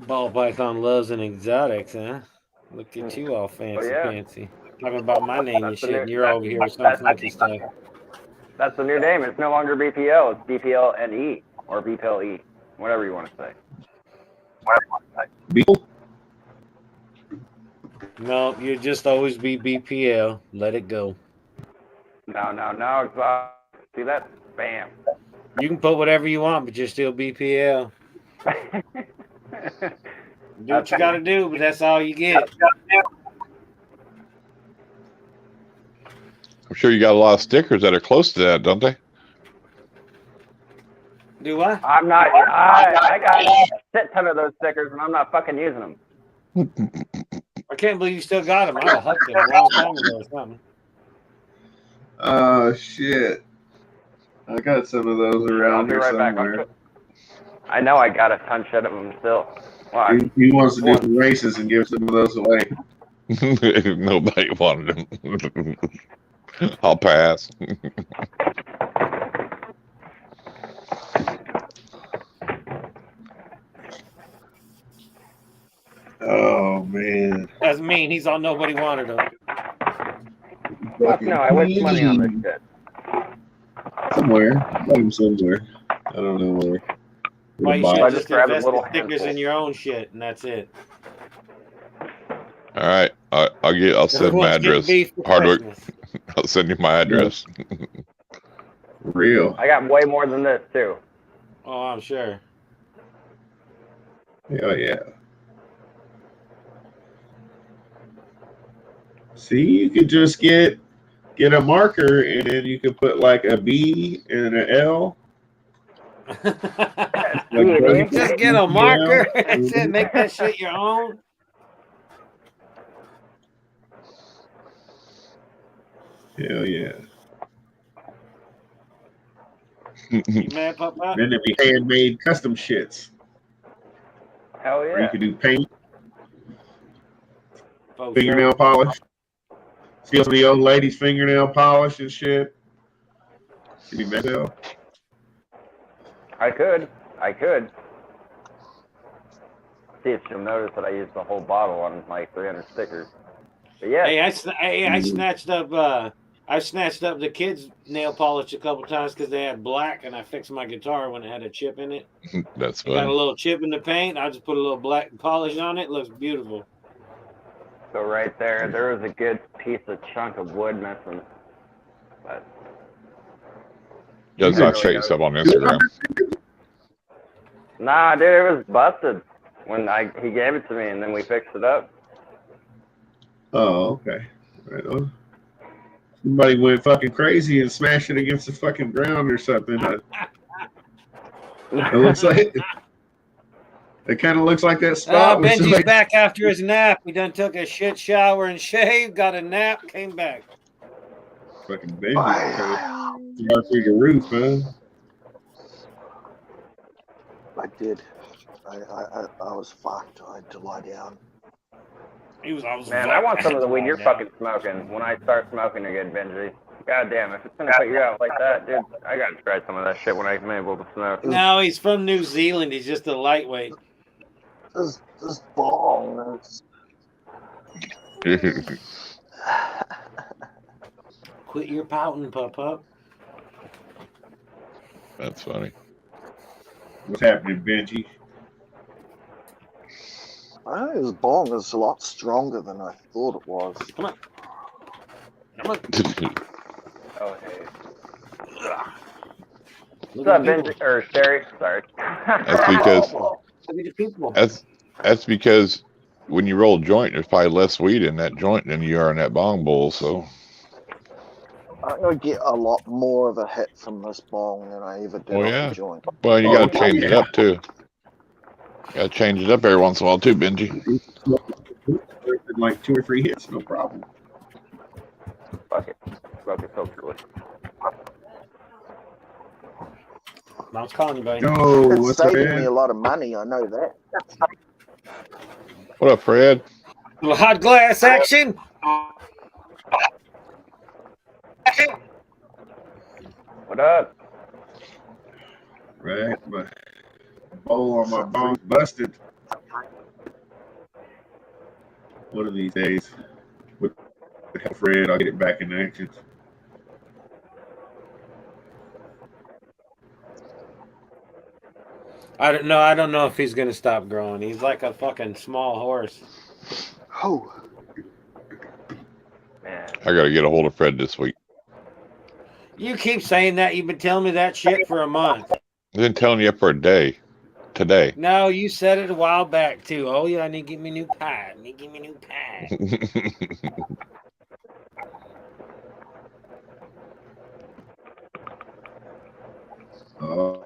Ball python loves and exotics, huh? Look at you all fancy fancy. Talking about my name and shit, and you're over here with some funky stuff. That's the new name. It's no longer BPL. It's BPL-NE or BPL-E, whatever you want to say. Beetle? No, you just always be BPL. Let it go. No. See that? Bam. You can put whatever you want, but you're still BPL. Do what you got to do, but that's all you get. I'm sure you got a lot of stickers that are close to that, don't they? Do what? I'm not. I got a shit ton of those stickers, and I'm not fucking using them. I can't believe you still got them. I'd have hucked them a long time ago or something. Oh shit! I got some of those around here somewhere. I know I got a ton shit of them still. Why? He wants to do some races and give some of those away. Nobody wanted them. I'll pass. Oh man! Doesn't mean he's all nobody wanted them. Fuck no, I waste money on this shit. Somewhere. I got him somewhere. I don't know where. Why you I should just just grabbed a invest little the stickers handful. in your own shit, and that's it. All right, I'll send my address. Hardwick, I'll send you my address. Real. I got way more than this too. Oh, I'm sure. Hell yeah. See, you could just get a marker and then you could put like a B and an L. Just get a marker. That's it. Make that shit your own. Hell yeah. You mad, Papa? Then it'd be handmade custom shits. Hell Or you yeah. could do paint, Folks, fingernail polish. Steal some of the old ladies' fingernail polish and shit. Should be better. I could. See if she'll notice that I used the whole bottle on like 300 stickers. But yeah. Hey, I snatched up the kids' nail polish a couple times because they had black, and I fixed my guitar when it had a chip in it. That's It got a funny. little chip in the paint. I just put a little black polish on it. It looks beautiful. So right there was a good piece of chunk of wood missing. But Does not show yourself on Instagram. nah, dude, it was busted when he gave it to me, and then we fixed it up. Oh, okay. Right on. Somebody went fucking crazy and smashed it against the fucking ground or something. It looks like it kind of looks like that spot. where Benji's somebody- back after his nap. He done took a shit shower and shaved, got a nap, came back. Fucking Benji fell through the roof, huh? I did. I was fucked. I had to lie down. He was always Man, I want some of the weed you're fucking smoking when I start smoking again, Benji. God damn, if it's gonna put you out like that, dude, I gotta try some of that shit when I'm able to smoke. No, he's from New Zealand. He's just a lightweight. This bong is... Quit your pouting, pup. That's funny. What's happening, Benji? I think this bong is a lot stronger than I thought it was. Come on. Oh, hey. What's up, Benji? Or Sherry? Sorry. That's because when you roll a joint, there's probably less weed in that joint than you are in that bong bowl. So I'm gonna get a lot more of a hit from this bong than I ever did on the joint. Well, you got to change it up too. Got to change it up every once in a while too, Benji. Like 2 or 3 hits, no problem. Fuck it. Smoke it so good. Mom's calling you, buddy. No, It's what's up, saving man? me a lot of money, I know that. What up, Fred? Little hot glass action. What up? Right, my bowl on my bone busted. One of these days, with Fred, I'll get it back in action. I don't know if he's gonna stop growing. He's like a fucking small horse. Oh, Man. I got to get a hold of Fred this week. You keep saying that. You've been telling me that shit for a month. I've been telling you for a day. Today. No, you said it a while back too. Oh yeah, I need to get me a new pie.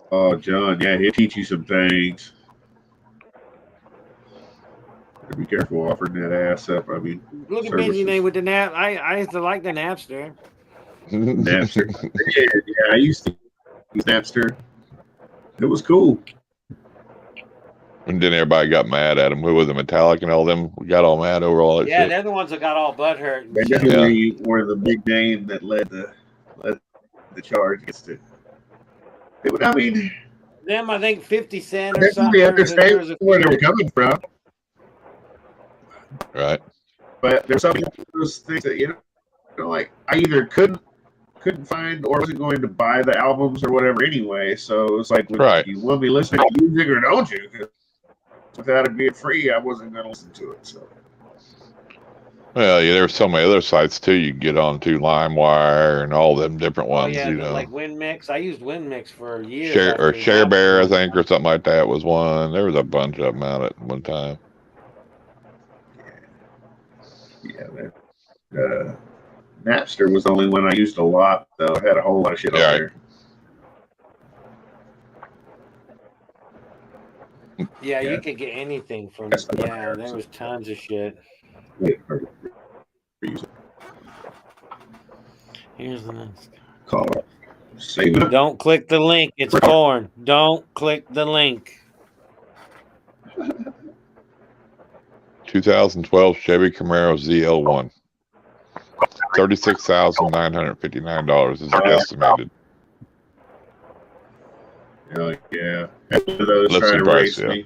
Oh, John, yeah, he'll teach you some things. Be careful offering that ass up. I mean, Look at Benji name with the nap. I used to like the Napster. Napster. Yeah, I used to use Napster. It was cool. And then everybody got mad at him. Who was it, Metallic and all them? We got all mad over all that Yeah, shit. they're the ones that got all butthurt. They definitely were the big name that led the charge against it. I mean, them, I think 50 Cent or I something. understand where they were coming from. Right. But there's some of those things that, you know, like I either couldn't find or wasn't going to buy the albums or whatever anyway. So it's like, you want me listening to music or don't you? 'Cause without it being free, I wasn't going to listen to it. So. Well, yeah, there's so many other sites too. You can get on to LimeWire and all them different ones. Yeah, you know, like WinMix. I used WinMix for years. ShareBear, I think, or something like that was one. There was a bunch of them out at one time. Yeah, Napster was the only one I used a lot, though. I had a whole lot of shit on there. Yeah, you could get anything from. Yeah, there was tons of shit. Here's the next call. Save it. Don't click the link. It's porn. Don't click the link. 2012 Chevy Camaro ZL1. $36,959 is estimated. Yeah. Let's surprise you.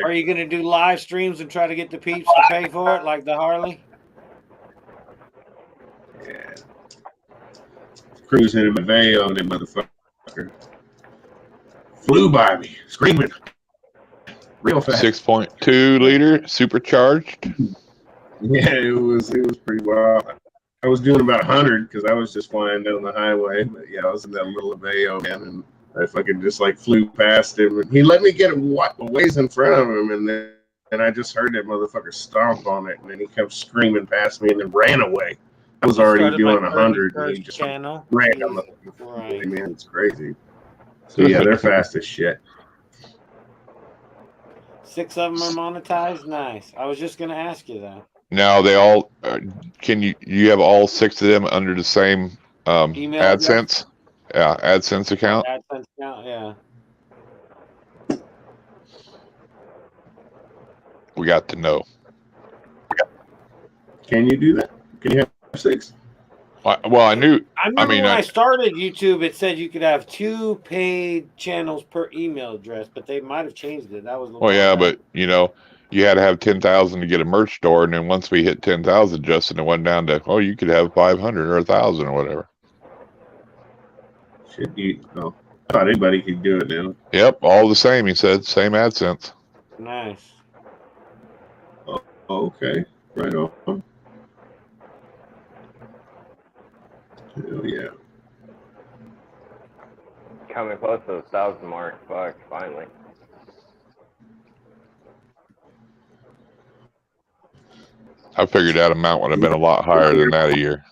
Are you going to do live streams and try to get the peeps to pay for it like the Harley? Yeah. Cruising in my veil on that motherfucker. Flew by me, screaming. Real fast. 6.2 liter supercharged. Yeah, it was pretty wild. I was doing about 100 because I was just flying down the highway. But yeah, I was in that little Aveo, man, and I fucking just like flew past him. And he let me get a ways in front of him, and I just heard that motherfucker stomp on it, and then he kept screaming past me and then ran away. I was already doing 100, and he just ran down the right. Man, it's crazy. So yeah, they're fast as shit. 6 of them are monetized. Nice. I was just going to ask you that. Now they all can you have all 6 of them under the same AdSense? Yeah, AdSense account. AdSense account, yeah. We got to know. Can you do that? Can you have 6? Well, I knew I remember mean, when I started YouTube, it said you could have 2 paid channels per email address, but they might have changed it. That was a well, while yeah, back. but you had to have 10,000 to get a merch store, and then once we hit 10,000, Justin, it went down to you could have 500 or 1,000 or whatever. Should you? Oh, I thought anybody could do it now. Yep, all the same. He said same AdSense. Nice. Oh, okay, right on. Hell yeah. Coming close to the 1,000 mark. Fuck, finally. I figured that amount would have been a lot higher than that a year.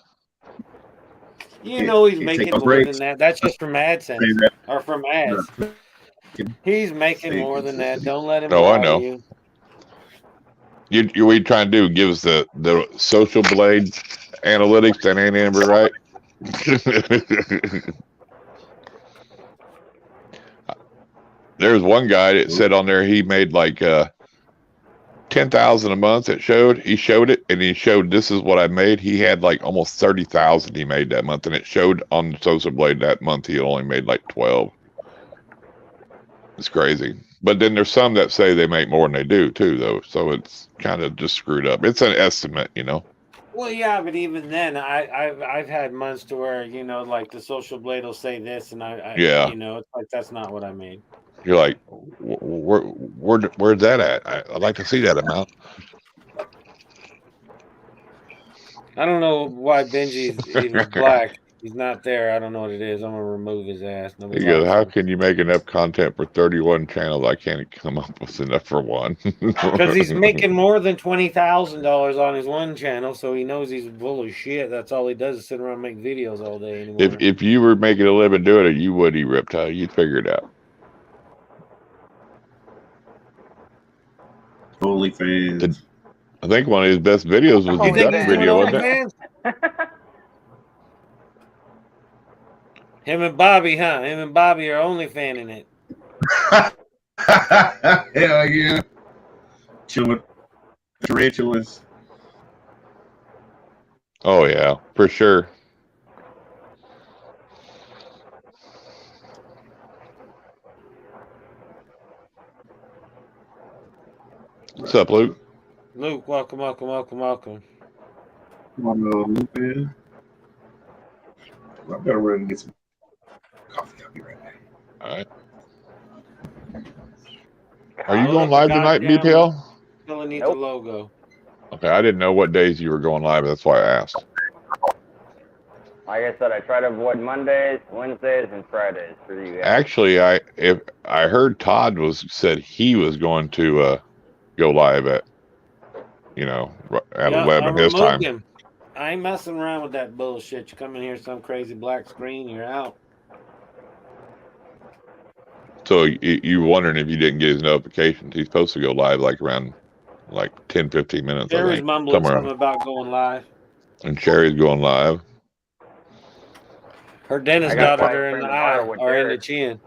You know he's You making take more breaks. than that. That's just from Say AdSense that. or from ads. He's making Stay more than that. consistent. Don't let him No, I lie know. to you. What you trying to do? Give us the Social Blade analytics. That ain't Amber, right? There's one guy that said on there he made like 10,000 a month. He showed it, and he showed this is what I made. He had like almost 30,000 he made that month, and it showed on the Social Blade that month he only made like 12. It's crazy. But then there's some that say they make more than they do too, though. So it's kind of just screwed up. It's an estimate, Well, yeah, but even then, I've had months to where like the Social Blade will say this, and Yeah. it's like that's not what I made. You're like, where's that at? I'd like to see that amount. I don't know why Benji's even black. He's not there. I don't know what it is. I'm gonna remove his ass. Nobody He goes, likes how him. can you make enough content for 31 channels? I can't come up with enough for one. Because he's making more than $20,000 on his one channel, so he knows he's full of shit. That's all he does is sit around and make videos all day anymore. If you were making a living doing it, you would eat Reptile. You'd figure it out. OnlyFans. I think one of his best videos was You the think duck he's video, doing wasn't it? OnlyFans? Him and Bobby, huh? Him and Bobby are OnlyFanning it. Hell yeah. Chill with tarantulas. Oh yeah, for sure. What's up, Luke? Luke, welcome. Come on, Luke, man. I better run and get some coffee. I'll be right back. All right. Are you going live tonight, BPL? Still need Nope. the logo. Okay, I didn't know what days you were going live. That's why I asked. Like I said, I try to avoid Mondays, Wednesdays, and Fridays for you guys. Actually, I heard Todd said he was going to go live at 11 his time. Him. I ain't messing around with that bullshit. You come in here, some crazy black screen, you're out. So you wondering if you didn't get his notifications? He's supposed to go live like around 10, 15 minutes. Sherry's mumbling something about going live. And Sherry's going live. Her dentist got her in the eye or in the chin.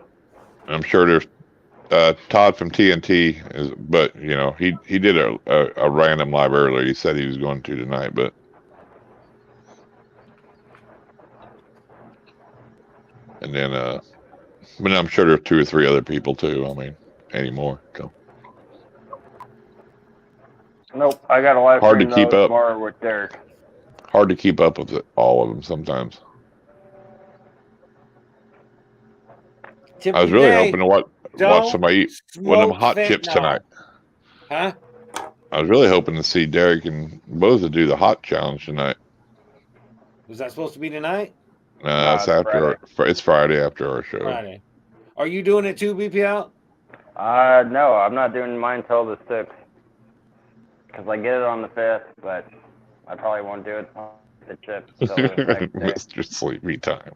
I'm sure there's Todd from TNT but he did a random live earlier. He said he was going to tonight, but and then but I'm sure there's 2 or 3 other people too. I mean, anymore. So Nope, I got a live hard to stream keep up tomorrow with Derek. Hard to keep up with all of them sometimes. I was really hoping to watch somebody eat one of them hot chips tonight. Huh? I was really hoping to see Derek and Boza do the hot challenge tonight. Was that supposed to be tonight? No, it's after. It's Friday after our show. Friday. Are you doing it too, BPL? No, I'm not doing mine till the 6th. Because I get it on the 5th, but I probably won't do it on the chips till the next day. Mr. Sleepy Time.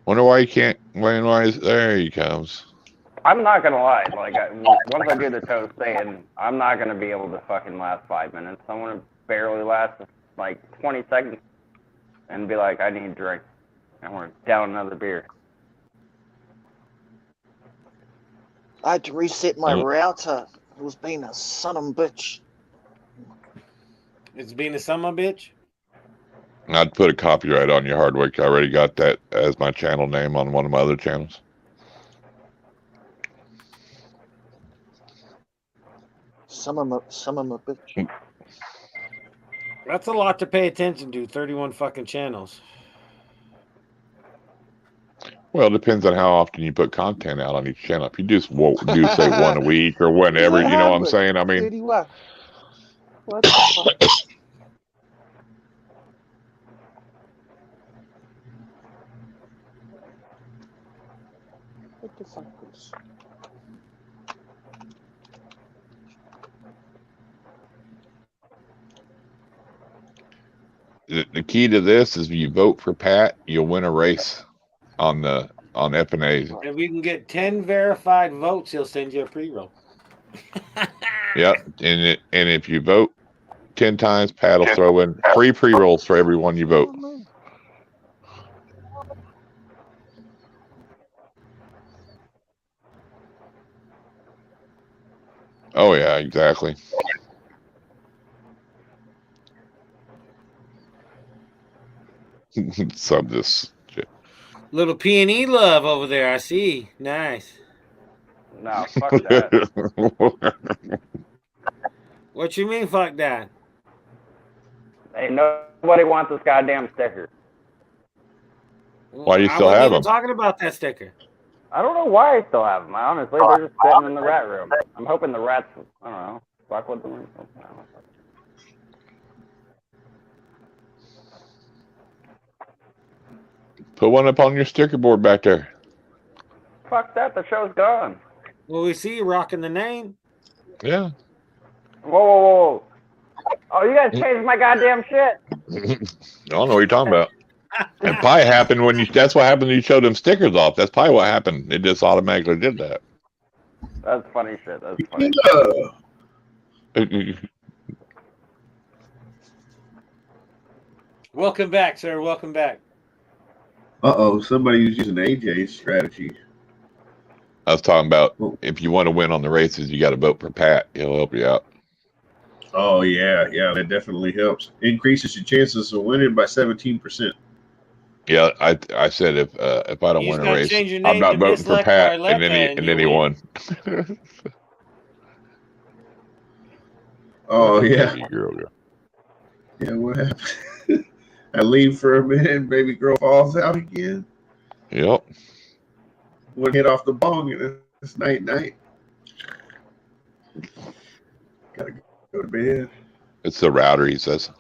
Wonder why he can't. There he comes. I'm not gonna lie. Once I do the toast thing, I'm not gonna be able to fucking last 5 minutes. I'm gonna barely last 20 seconds, and be like, I need a drink. I want to down another beer. I had to reset my router. It was being a son of a bitch. It's being a son of a bitch? I'd put a copyright on your Hardwick. I already got that as my channel name on one of my other channels. Some of them a bitch. That's a lot to pay attention to. 31 fucking channels. Well, it depends on how often you put content out on each channel. If you just do say one a week or whenever, you know what I'm saying? I mean, 31. What the fuck? What the fuck is? the key to this is if you vote for Pat, you'll win a race on FNA. If we can get 10 verified votes, he'll send you a pre-roll. Yep, and if you vote 10 times, Pat will throw in free pre-rolls for everyone you vote. Oh yeah, exactly. Sub this shit. Little P&E love over there, I see. Nice. No, fuck that. What you mean, fuck that? Hey, nobody wants this goddamn sticker. Why do you I still wasn't have even them? talking about that sticker. I don't know why I still have them. Honestly, they're just sitting in the rat room. I'm hoping the rats, I don't know, fuck with them. I don't know. Put one up on your sticker board back there. Fuck that, the show's gone. Well, we see you rocking the name. Yeah. Whoa. Oh, you guys changed my goddamn shit. I don't know what you're talking about. And probably happened when that's what happened when you showed them stickers off. That's probably what happened. It just automatically did that. That's funny shit. That's funny. Welcome back, sir. Welcome back. Uh-oh, somebody's using AJ's strategy. I was talking about if you want to win on the races, you got to vote for Pat. He'll help you out. Oh, yeah, that definitely helps. Increases your chances of winning by 17%. Yeah, I said if I don't win a race, I'm not voting for Pat, and then he won. Oh, yeah. Baby girl. Yeah, what happened? I leave for a minute and baby girl falls out again. Yep. One hit off the bong and it's night. Gotta go to bed. It's the router, he says.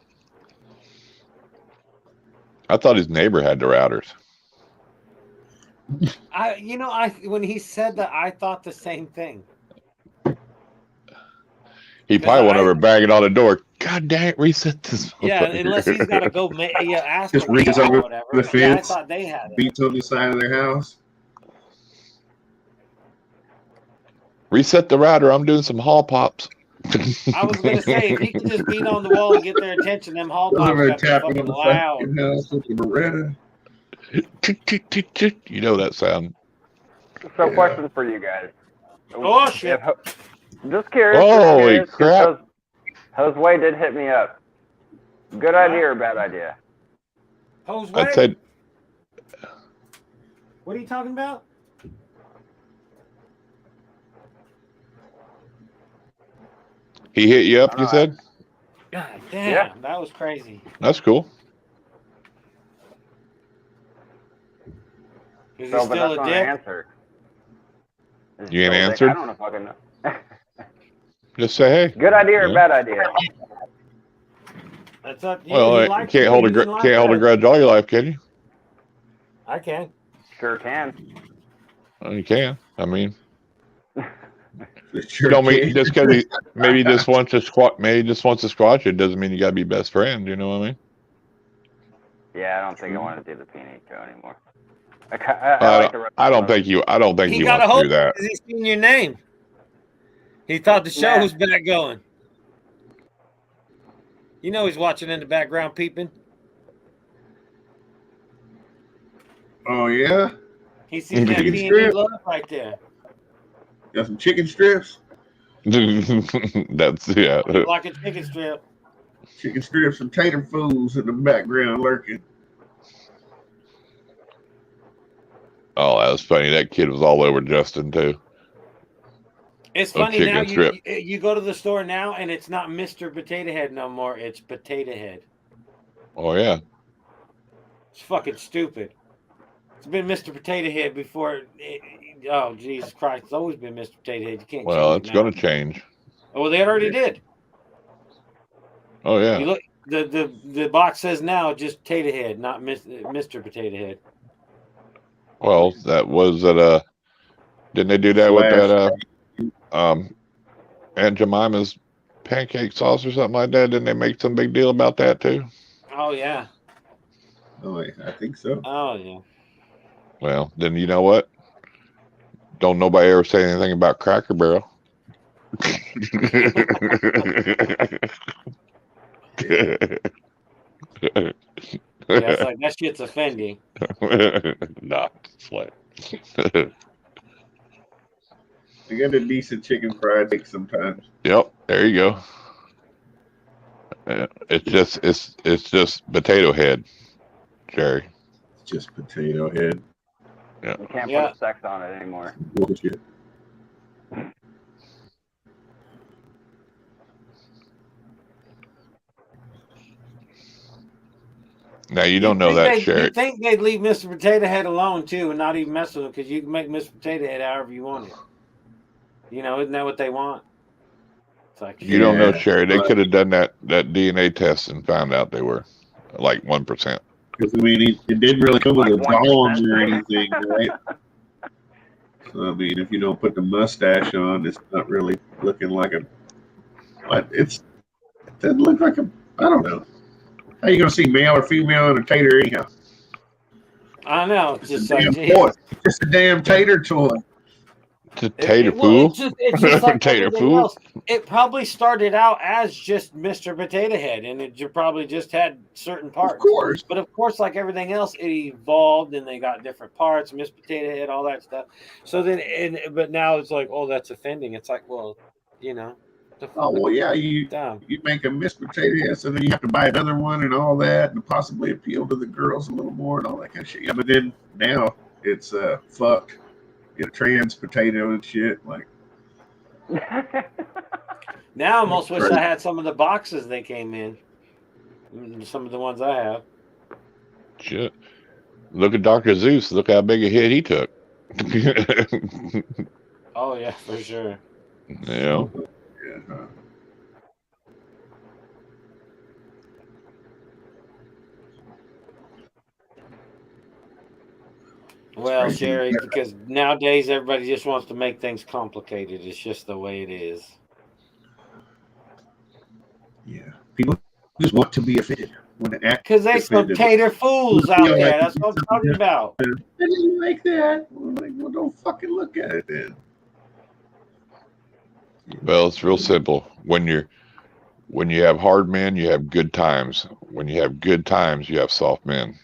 I thought his neighbor had the routers. When he said that, I thought the same thing. He probably went over banging on the door. God dang it, reset this. Yeah, unless he's got to go ask just him reaches or over whatever. the fence. Yeah, I thought they had it. Beats on the side of their house. Reset the router. I'm doing some hall pops. I was going to say, if he could just beat on the wall and get their attention, them hall pops got to be fucking loud. House with the Beretta. You know that sound. So, question for you guys. Oh, shit. Just curious. Holy crap. Jose did hit me up. Good idea or bad idea? Jose? I said, what are you talking about? he hit you up, you said? God damn, Yeah. That was crazy. That's cool. Is No, he but still that's a not dick? an answer. Is You he ain't still a dick? answered? I don't fucking know. Just say, hey. Good idea or Yeah. bad idea? That's up to you. Well, You can't hold a grudge all your life, can you? I can. Sure can. Well, you can. I mean, Sure don't mean can. just because he maybe just wants to squash it doesn't mean you gotta be best friends. You know what I mean? Yeah, I don't think I want to do the P&E show anymore. I don't think he wants to do that. Because he's seen your name. He thought the show was back going. You know he's watching in the background peeping. Oh, yeah? He sees that Chicken P&E strip? love right there. Got some chicken strips? That's, yeah. Like a chicken strip. chicken strips and tater fools in the background lurking. Oh, that was funny. That kid was all over Justin too. It's Oh, funny now. chicken strip. You go to the store now, and it's not Mr. Potato Head no more. It's Potato Head. Oh yeah. It's fucking stupid. It's been Mr. Potato Head before. Oh Jesus Christ! It's always been Mr. Potato Head. You can't. Well, change it's it now. going to change. Oh, well, they already did. Oh yeah. You look. The box says now just Potato Head, not Mr. Potato Head. Well, that was at didn't they do that with that Aunt Jemima's pancake sauce or something like that? Didn't they make some big deal about that too? Oh yeah. Oh, I think so. Oh yeah. Well, then you know what? Don't nobody ever say anything about Cracker Barrel. Yeah, it's like that shit's offending. Not slight. They got a decent chicken fried steak sometimes. Yep, there you go. It's just potato head, Jerry. It's just potato head. Yeah. You can't Yeah. put a sex on it anymore. Bullshit. Now you don't know that, Sherry. You think they'd leave Mr. Potato Head alone too, and not even mess with him, because you can make Mr. Potato Head however you want it. You know, isn't that what they want? It's like You don't know, Yeah, Sherry. They but- could have done that DNA test and found out they were like 1%. Because I mean, it didn't really come with a Like 1%. dong or anything, right? So I mean, if you don't put the mustache on, it's not really looking like a. But it doesn't look like a. I don't know. How you gonna see male or female in a tater anyhow? I know, it's It's just a like damn geez. toy. Just a damn tater toy. It's a tater Well, fool. it's just like Tater everything fool. else. It probably started out as just Mr. Potato Head, and it probably just had certain parts. Of course. But of course, like everything else, it evolved, and they got different parts, Miss Potato Head, all that stuff. So then, but now it's like, oh, that's offending. It's like, well, you know. Oh well, yeah. You Dumb. make a Miss Potato Head, so then you have to buy another one and all that, and possibly appeal to the girls a little more and all that kind of shit. Yeah, but then now it's fuck, get a trans potato and shit. Like Now I almost wish Crazy. I had some of the boxes they came in. Some of the ones I have. Shit. Look at Dr. Zeus. Look how big a hit he took. Oh yeah, for sure. Yeah. yeah, Well, crazy. Sherry, because nowadays everybody just wants to make things complicated. It's just the way it is. yeah. People just want to be offended. Want to act Because they some offended. tater fools out there. That's what I'm talking about. I didn't like that. Well, don't fucking look at it then. Well, it's real simple. When you have hard men, you have good times. When you have good times, you have soft men.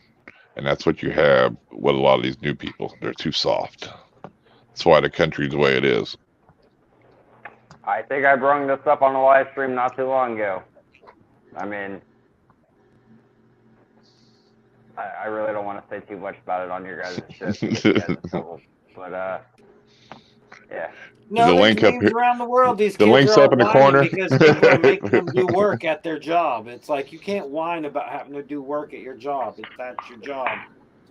And that's what you have with a lot of these new people. They're too soft. That's why the country's the way it is. I think I brought this up on a live stream not too long ago. I mean, I really don't want to say too much about it on your guys' shit. To get you guys in trouble. But, yeah. No, The there's link up memes here- around the world. These the kids link's are all up in the whining corner. because people are making them do work at their job. It's like you can't whine about having to do work at your job. If that's your job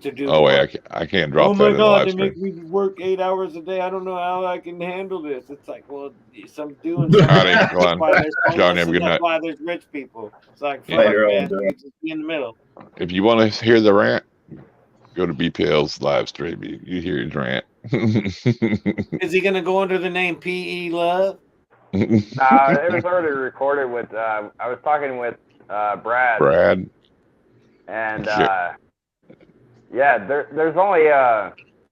to do. Oh, wait, work. I can't drop Oh that my in the God, live they stream. make me work 8 hours a day. I don't know how I can handle this. It's like, well, some doing All something. right, That's go on. why there's John, homeless have a and good that's night. why there's rich people. It's like, fuck, Later on, man, Doug. you just be in the middle. If you want to hear the rant, go to BPL's live stream. You hear his rant. Is he gonna go under the name P.E. Love? It was already recorded with, I was talking with Brad. Brad. And, Shit. yeah, there's only,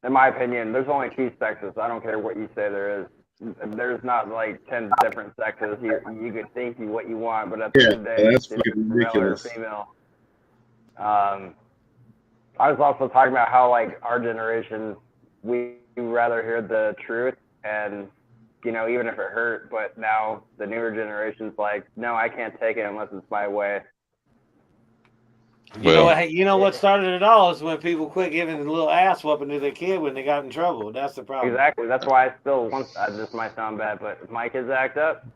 in my opinion, there's only 2 sexes. I don't care what you say there is. There's not like 10 different sexes. You could think what you want, but at the end of the day, that's it's fucking male or ridiculous. female. I was also talking about how, like, our generation, we rather hear the truth, and even if it hurt. But now the newer generation's like, no, I can't take it unless it's my way. You know what started it all is when people quit giving a little ass whooping to their kid when they got in trouble. That's the problem. Exactly. That's why I still this might sound bad, but if my kids act up,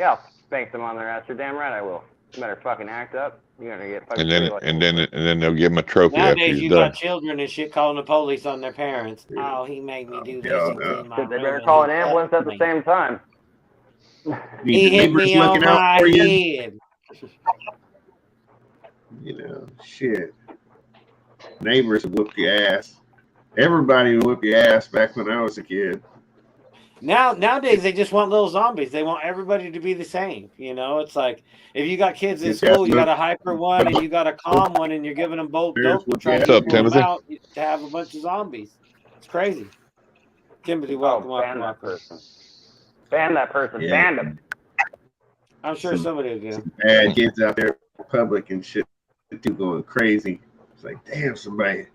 yeah, I'll spank them on their ass. You're damn right I will. You better fucking act up. You're gonna get fucking. And then they'll give him a trophy. Nowadays you got children and shit calling the police on their parents. Oh, he made me do this. They better call an ambulance at the same time. He hit me on my head. Shit. Neighbors would whoop your ass. Everybody would whoop your ass back when I was a kid. Nowadays they just want little zombies. They want everybody to be the same. It's like if you got kids in school, you got a hyper one and you got a calm one, and you're giving them both dope. Trying to get them out to have a bunch of zombies. It's crazy. Kimberly, welcome. Ban that person. Ban that person. Yeah. Ban them. I'm sure somebody will get them. Bad kids out there in public and shit. Dude going crazy. It's like, damn, somebody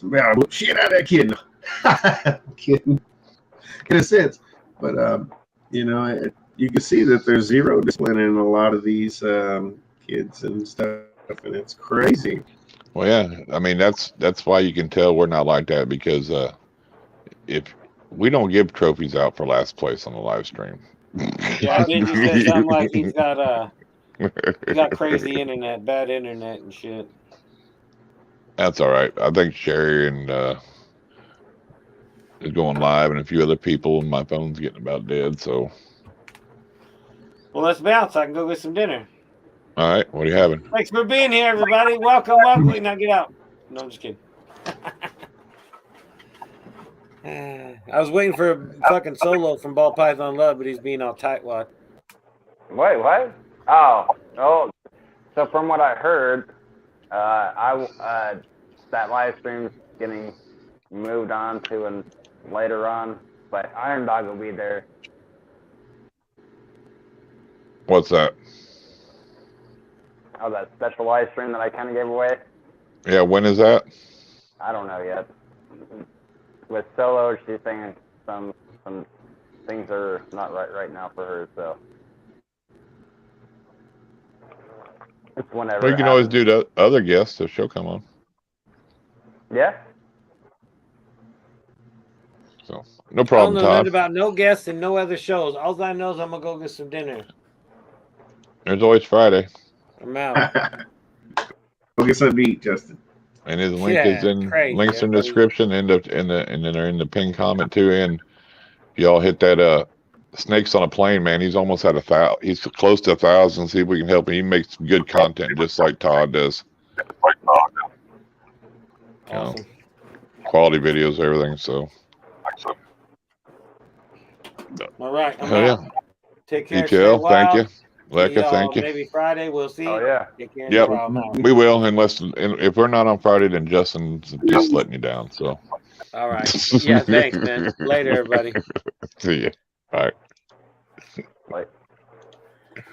whoop shit out of that kid. Kidding. In a sense, but you can see that there's zero discipline in a lot of these kids and stuff, and it's crazy. Well, yeah, I mean that's why you can tell we're not like that, because if we don't give trophies out for last place on the live stream. Yeah, I think he said something like he's got crazy internet, bad internet and shit. That's all right. I think Sherry and is going live, and a few other people, and my phone's getting about dead. So, well, let's bounce. I can go get some dinner. All right, what are you having? Thanks for being here, everybody. Welcome. Now get out. No, I'm just kidding. I was waiting for a fucking solo from Ball Python Love, but he's being all tightwad. Wait, what? Oh. So from what I heard, that live stream's getting moved on to later on, but Irondogg will be there. What's that? Oh, that special live stream that I kind of gave away? Yeah, when is that? I don't know yet. With Solo, she's saying some things are not right now for her, so it's whenever. Well, you can always do the other guests if she'll come on. Yeah. So no problem, I don't know Todd. nothing about no guests and no other shows. All I know is I'm gonna go get some dinner. There's always Friday. I'm out. Go get something to eat, Justin. And his link is in links in the description and then they're in the pinned comment too. And if y'all hit that Snakes on a Plane, man, he's almost at 1,000. He's close to 1,000. See if we can help him. He makes good content just like Todd does. Awesome. Quality videos, everything. So. All right. I'm out. Yeah. Take care. ETL, thank you. Lekka, thank you. Maybe Friday, we'll see. Oh, yeah. Yep, we will, if we're not on Friday, then Justin's just letting you down. So. All right. Yeah, thanks, man. Later, everybody. See ya. All right. Bye.